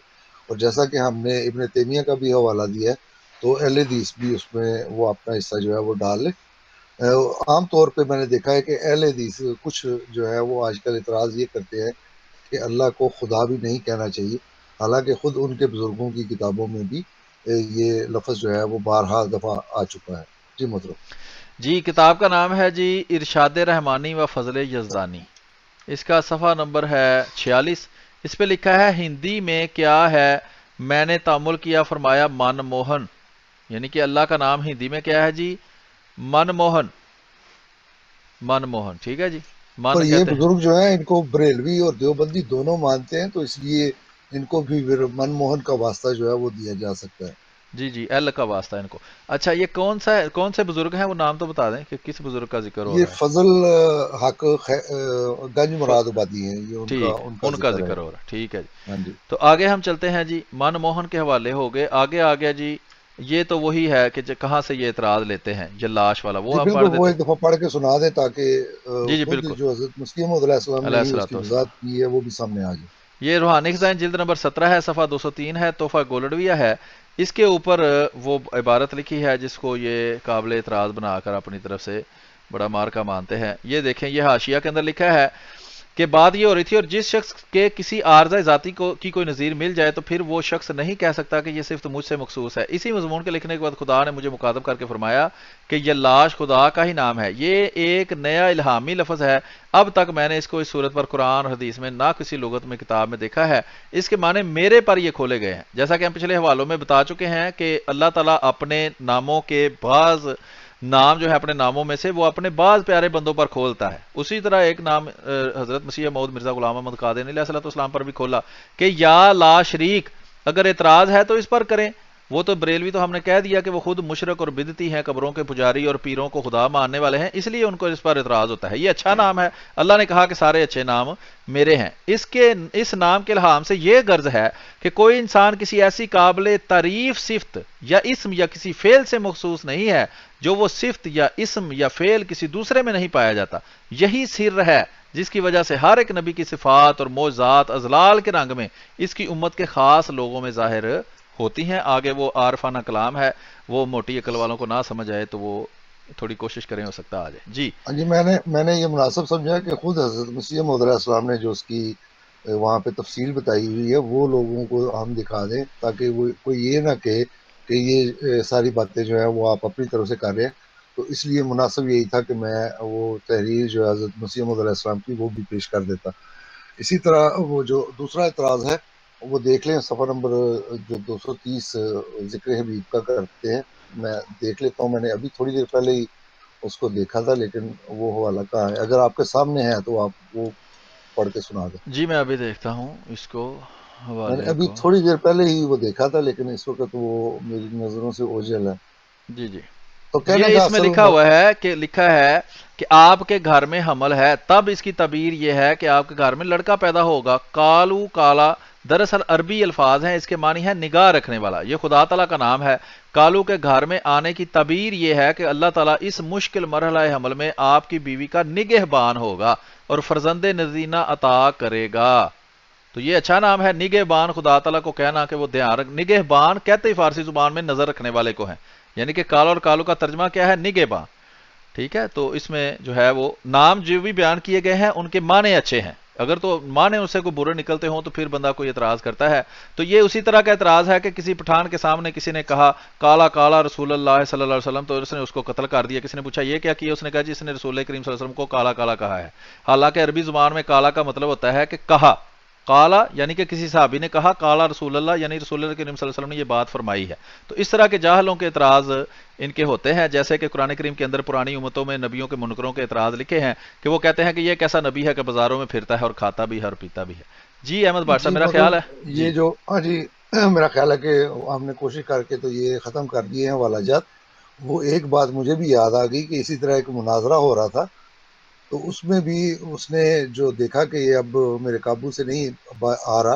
B: اور جیسا کہ ہم نے ابن تیمیہ کا بھی حوالہ دیا ہے تو اہل حدیث بھی اس میں وہ اپنا حصہ جو ہے وہ ڈال لے. عام طور پہ میں نے دیکھا ہے کہ اہل حدیث کچھ جو ہے وہ آج کل اعتراض یہ کرتے ہیں کہ اللہ کو خدا بھی نہیں کہنا چاہیے، حالانکہ خود ان کے بزرگوں کی کتابوں میں بھی یہ لفظ جو ہے وہ بارہا دفعہ آ چکا ہے. جی محترم.
A: جی کتاب کا نام ہے جی ارشاد رحمانی و فضل یزدانی. اس کا صفحہ نمبر ہے 46. اس پہ لکھا ہے ہندی میں کیا ہے؟ میں نے تامل کیا، فرمایا من موہن، یعنی کہ اللہ کا نام ہندی میں کیا ہے جی؟ من موہن. من موہن ٹھیک ہے جی،
B: پر
A: من
B: یہ
A: کہتے ہیں.
B: بزرگ جو ہیں ان کو بریلوی اور دیوبندی دونوں مانتے ہیں تو اس لیے ان کو بھی منموہن کا واسطہ جو ہے وہ دیا جا سکتا ہے.
A: جی جی ایل کا واسطہ ان کو. اچھا یہ کون سے بزرگ ہیں، وہ نام تو بتا دیں کہ کس بزرگ کا ذکر ہو
B: یہ
A: رہا ہے.
B: فضل حق گنج مراد آبادی ہیں، یہ
A: ٹھیک
B: ان کا
A: ان کا
B: ذکر ہے.
A: ذکر ہو رہا ہے، ٹھیک ہے جی.
B: ہاں جی.
A: تو آگے ہم چلتے ہیں جی. من موہن کے حوالے ہو گئے. آگے آ گیا جی، یہ تو وہی ہے کہ کہاں سے یہ اعتراض لیتے ہیں، جلاش والا،
B: جی
A: وہ ہم
B: بالکل،
A: پڑھ
B: وہ
A: دیتے.
B: ایک دفعہ پڑھ کے سنا دیں تاکہ
A: جی جی
B: خود
A: بالکل.
B: جو حضرت مسیح موعود علیہ السلام
A: علیہ
B: نے ہی اس
A: الصلوۃ
B: کی
A: والسلام.
B: وضاحت کی ہے وہ بھی سامنے آ جائے.
A: یہ روحانی خزائن جلد نمبر 17 ہے، صفحہ 203 ہے، تحفہ گولڈویہ ہے. اس کے اوپر وہ عبارت لکھی ہے جس کو یہ قابل اعتراض بنا کر اپنی طرف سے بڑا مارکا مانتے ہیں. یہ دیکھیں، یہ حاشیہ کے اندر لکھا ہے کہ بات یہ ہو رہی تھی، اور جس شخص کے کسی عارضہ ذاتی کی کوئی نظیر مل جائے تو پھر وہ شخص نہیں کہہ سکتا کہ یہ صرف مجھ سے مخصوص ہے۔ اسی مضمون کے لکھنے کے بعد خدا نے مجھے مخاطب کر کے فرمایا کہ یہ لاش خدا کا ہی نام ہے، یہ ایک نیا الہامی لفظ ہے، اب تک میں نے اس کو اس صورت پر قرآن اور حدیث میں نہ کسی لغت میں کتاب میں دیکھا ہے، اس کے معنی میرے پر یہ کھولے گئے ہیں۔ جیسا کہ ہم پچھلے حوالوں میں بتا چکے ہیں کہ اللہ تعالیٰ اپنے ناموں کے بعض نام جو ہے اپنے ناموں میں سے وہ اپنے بعض پیارے بندوں پر کھولتا ہے۔ اسی طرح ایک نام حضرت مسیح موعود مرزا غلام احمد قادری علیہ السلام پر بھی کھولا کہ یا لا شریک، اگر اعتراض ہے تو اس پر کریں۔ وہ تو بریلوی تو ہم نے کہہ دیا کہ وہ خود مشرک اور بدعتی ہیں، قبروں کے پجاری اور پیروں کو خدا ماننے والے ہیں، اس لیے ان کو اس پر اعتراض ہوتا ہے۔ یہ اچھا نام ہے، اللہ نے کہا کہ سارے اچھے نام میرے ہیں۔ اس نام کے الہام سے یہ غرض ہے کہ کوئی انسان کسی ایسی قابل تعریف صفت یا اسم یا کسی فعل سے مخصوص نہیں ہے جو وہ صفت یا اسم یا فعل کسی دوسرے میں نہیں پایا جاتا۔ یہی سر ہے جس کی وجہ سے ہر ایک نبی کی صفات اور معجزات ازلال کے رنگ میں اس کی امت کے خاص لوگوں میں ظاہر ہوتی ہیں۔ آگے وہ عارفانہ کلام ہے، وہ موٹی عقل والوں کو نہ سمجھ آئے تو وہ تھوڑی کوشش کریں، ہو سکتا آ جائے۔ جی
B: جی، میں نے یہ مناسب سمجھا کہ خود حضرت مسیح موعود علیہ السلام نے جو اس کی وہاں پہ تفصیل بتائی ہوئی ہے وہ لوگوں کو ہم دکھا دیں، تاکہ وہ کوئی یہ نہ کہے کہ یہ ساری باتیں جو ہیں وہ آپ اپنی طرف سے کر رہے ہیں۔ تو اس لیے مناسب یہی تھا کہ میں وہ تحریر جو ہے حضرت مسیح موعود علیہ السلام کی وہ بھی پیش کر دیتا۔ اسی طرح وہ جو دوسرا اعتراض ہے وہ دیکھ لیں، صفحہ نمبر جو 230 ذکر حبیب کا کرتے ہیں، میں دیکھ لیتا ہوں۔ میں نے ابھی تھوڑی دیر پہلے ہی اس کو دیکھا تھا، لیکن وہ حوالہ کہاں ہے؟ اگر آپ کے سامنے ہے تو آپ وہ پڑھ کے سنا دیں۔
A: جی میں ابھی دیکھتا ہوں اس کو،
B: میں نے
A: حوالے
B: ابھی
A: کو۔
B: تھوڑی دیر پہلے ہی وہ دیکھا تھا، لیکن اس وقت وہ میری نظروں سے اوجھل ہے۔
A: جی جی،
B: تو کہنے
A: یہ
B: کا
A: اس میں
B: اصل
A: لکھا ہوا ہے کہ لکھا ہے کہ آپ کے گھر میں حمل ہے، تب اس کی تعبیر یہ ہے کہ آپ کے گھر میں لڑکا پیدا ہوگا۔ کالو کالا دراصل عربی الفاظ ہیں، اس کے معنی ہے نگاہ رکھنے والا، یہ خدا تعالیٰ کا نام ہے۔ کالو کے گھر میں آنے کی تعبیر یہ ہے کہ اللہ تعالیٰ اس مشکل مرحلہ حمل میں آپ کی بیوی کا نگہبان ہوگا اور فرزند نذینہ عطا کرے گا۔ تو یہ اچھا نام ہے، نگہبان، خدا تعالیٰ کو کہنا کہ وہ دھیان رکھ، نگہبان کہتے ہی فارسی زبان میں نظر رکھنے والے کو ہیں، یعنی کہ کالا اور کالو کا ترجمہ کیا ہے؟ نگہبان۔ ٹھیک ہے، تو اس میں جو ہے وہ نام جو بھی بیان کیے گئے ہیں ان کے معنی اچھے ہیں، اگر تو معنی اس سے کوئی برے نکلتے ہوں تو پھر بندہ کوئی اعتراض کرتا ہے۔ تو یہ اسی طرح کا اعتراض ہے کہ کسی پٹھان کے سامنے کسی نے کہا کالا کالا رسول اللہ صلی اللہ علیہ وسلم، تو اس نے اس کو قتل کر دیا۔ کسی نے پوچھا یہ کیا کیا؟ اس نے کہا جی اس نے رسول کریم صلی اللہ علیہ وسلم کو کالا کالا کہا ہے۔ حالانکہ عربی زبان میں کالا کا مطلب ہوتا ہے کہ کہا، کالا یعنی کہ کسی صحابی نے کہا، کالا رسول اللہ یعنی رسول اللہ کریم صلی اللہ علیہ وسلم نے یہ بات فرمائی ہے۔ تو اس طرح کے جاہلوں کے اعتراض ان کے ہوتے ہیں، جیسے کہ قرآن کریم کے اندر پرانی امتوں میں نبیوں کے منکروں کے اعتراض لکھے ہیں کہ وہ کہتے ہیں کہ یہ کیسا نبی ہے کہ بازاروں میں پھرتا ہے اور کھاتا بھی ہے اور پیتا بھی ہے۔ جی احمد بھٹ صاحب
B: جی،
A: میرا
B: مگر
A: خیال ہے
B: یہ
A: جی
B: جو جی میرا خیال ہے کہ ہم نے کوشش کر کے تو یہ ختم کر دیے ہیں حوالہ جات۔ وہ ایک بات مجھے بھی یاد آ گئی کہ اسی طرح ایک مناظرہ ہو رہا تھا، تو اس میں بھی اس نے جو دیکھا کہ یہ اب میرے قابو سے نہیں آ رہا،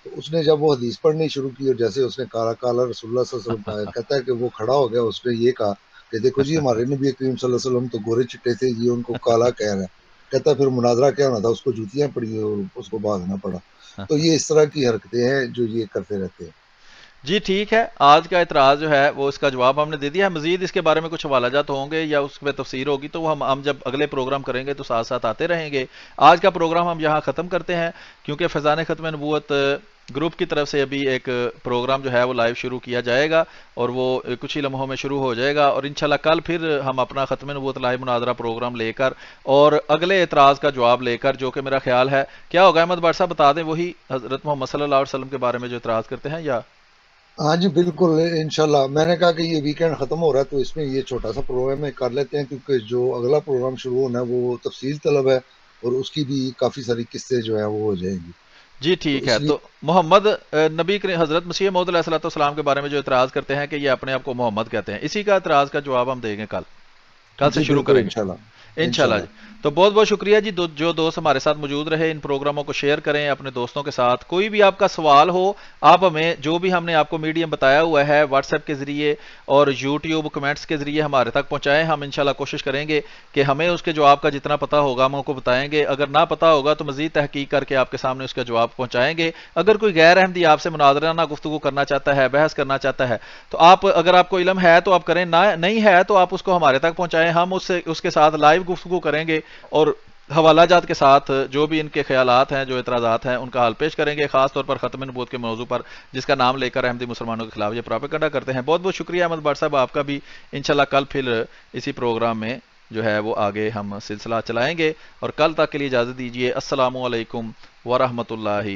B: تو اس نے جب وہ حدیث پڑھنی شروع کی اور جیسے اس نے کالا کالا رسول اللہ صلی اللہ علیہ وسلم کہا، کہتا ہے کہ وہ کھڑا ہو گیا، اس نے یہ کہا کہ دیکھو جی ہمارے نبی کریم صلی اللہ علیہ وسلم تو گورے چٹے تھے، یہ ان کو کالا کہہ رہا ہے۔ کہتا ہے پھر مناظرہ کیا ہونا تھا، اس کو جوتیاں پڑی اور اس کو بھاگنا پڑا۔ تو یہ اس طرح کی حرکتیں ہیں جو یہ کرتے رہتے ہیں۔
A: جی ٹھیک ہے، آج کا اعتراض جو ہے وہ اس کا جواب ہم نے دے دیا ہے۔ مزید اس کے بارے میں کچھ حوالہ جات ہوں گے یا اس پہ تفسیر ہوگی تو وہ ہم جب اگلے پروگرام کریں گے تو ساتھ ساتھ آتے رہیں گے۔ آج کا پروگرام ہم یہاں ختم کرتے ہیں، کیونکہ فیضان ختم نبوت گروپ کی طرف سے ابھی ایک پروگرام جو ہے وہ لائیو شروع کیا جائے گا اور وہ کچھ ہی لمحوں میں شروع ہو جائے گا، اور انشاءاللہ کل پھر ہم اپنا ختم نبوت لائیو مناظرہ پروگرام لے کر اور اگلے اعتراض کا جواب لے کر، جو کہ میرا خیال ہے کیا ہوگا احمد بٹ صاحب بتا دیں، وہی حضرت محمد صلی اللہ علیہ وسلم کے بارے میں جو اعتراض کرتے ہیں یا؟
B: ہاں جی بالکل، انشاءاللہ میں نے کہا کہ یہ ویکینڈ ختم ہو رہا ہے تو اس میں یہ چھوٹا سا پروگرام میں کر لیتے ہیں، کیونکہ جو اگلا پروگرام شروع ہونا ہے وہ تفصیل طلب ہے اور اس کی بھی کافی ساری قصے جو ہیں وہ ہو جائیں گی۔
A: جی
B: تو
A: ٹھیک ہے،
B: اس لیے
A: تو محمد نبی حضرت مسیح موعود علیہ السلام کے بارے میں جو اعتراض کرتے ہیں کہ یہ اپنے آپ کو محمد کہتے ہیں، اسی کا اعتراض کا جواب ہم دیں گے کل سے
B: جی
A: شروع
B: بالکل
A: کریں گے
B: انشاءاللہ
A: انشاءاللہ
B: انشاءاللہ۔
A: جی۔ تو بہت بہت شکریہ جی، جو دوست ہمارے ساتھ موجود رہے، ان پروگراموں کو شیئر کریں اپنے دوستوں کے ساتھ۔ کوئی بھی آپ کا سوال ہو آپ ہمیں جو بھی ہم نے آپ کو میڈیم بتایا ہوا ہے واٹس ایپ کے ذریعے اور یوٹیوب کمنٹس کے ذریعے ہمارے تک پہنچائیں، ہم انشاءاللہ کوشش کریں گے کہ ہمیں اس کے جواب کا جتنا پتہ ہوگا ہم ان کو بتائیں گے، اگر نہ پتہ ہوگا تو مزید تحقیق کر کے آپ کے سامنے اس کا جواب پہنچائیں گے۔ اگر کوئی غیر احمدی آپ سے مناظرانہ گفتگو کرنا چاہتا ہے، بحث کرنا چاہتا ہے، تو اگر آپ کو علم ہے تو آپ کریں، نہیں ہے تو آپ اس کو ہمارے تک پہنچائیں، ہم اس کے ساتھ لائیو گفتگو کریں گے اور حوالہ جات کے ساتھ جو بھی ان کے خیالات ہیں، جو اعتراضات ہیں، ان کا حل پیش کریں گے، خاص طور پر ختم نبوت کے موضوع پر، جس کا نام لے کر احمدی مسلمانوں کے خلاف یہ پراپیگنڈا کرتے ہیں۔ بہت بہت شکریہ احمد بٹ صاحب آپ کا بھی۔ انشاءاللہ کل پھر اسی پروگرام میں جو ہے وہ آگے ہم سلسلہ چلائیں گے، اور کل تک کے لیے اجازت دیجیے۔ السلام علیکم ورحمۃ اللہ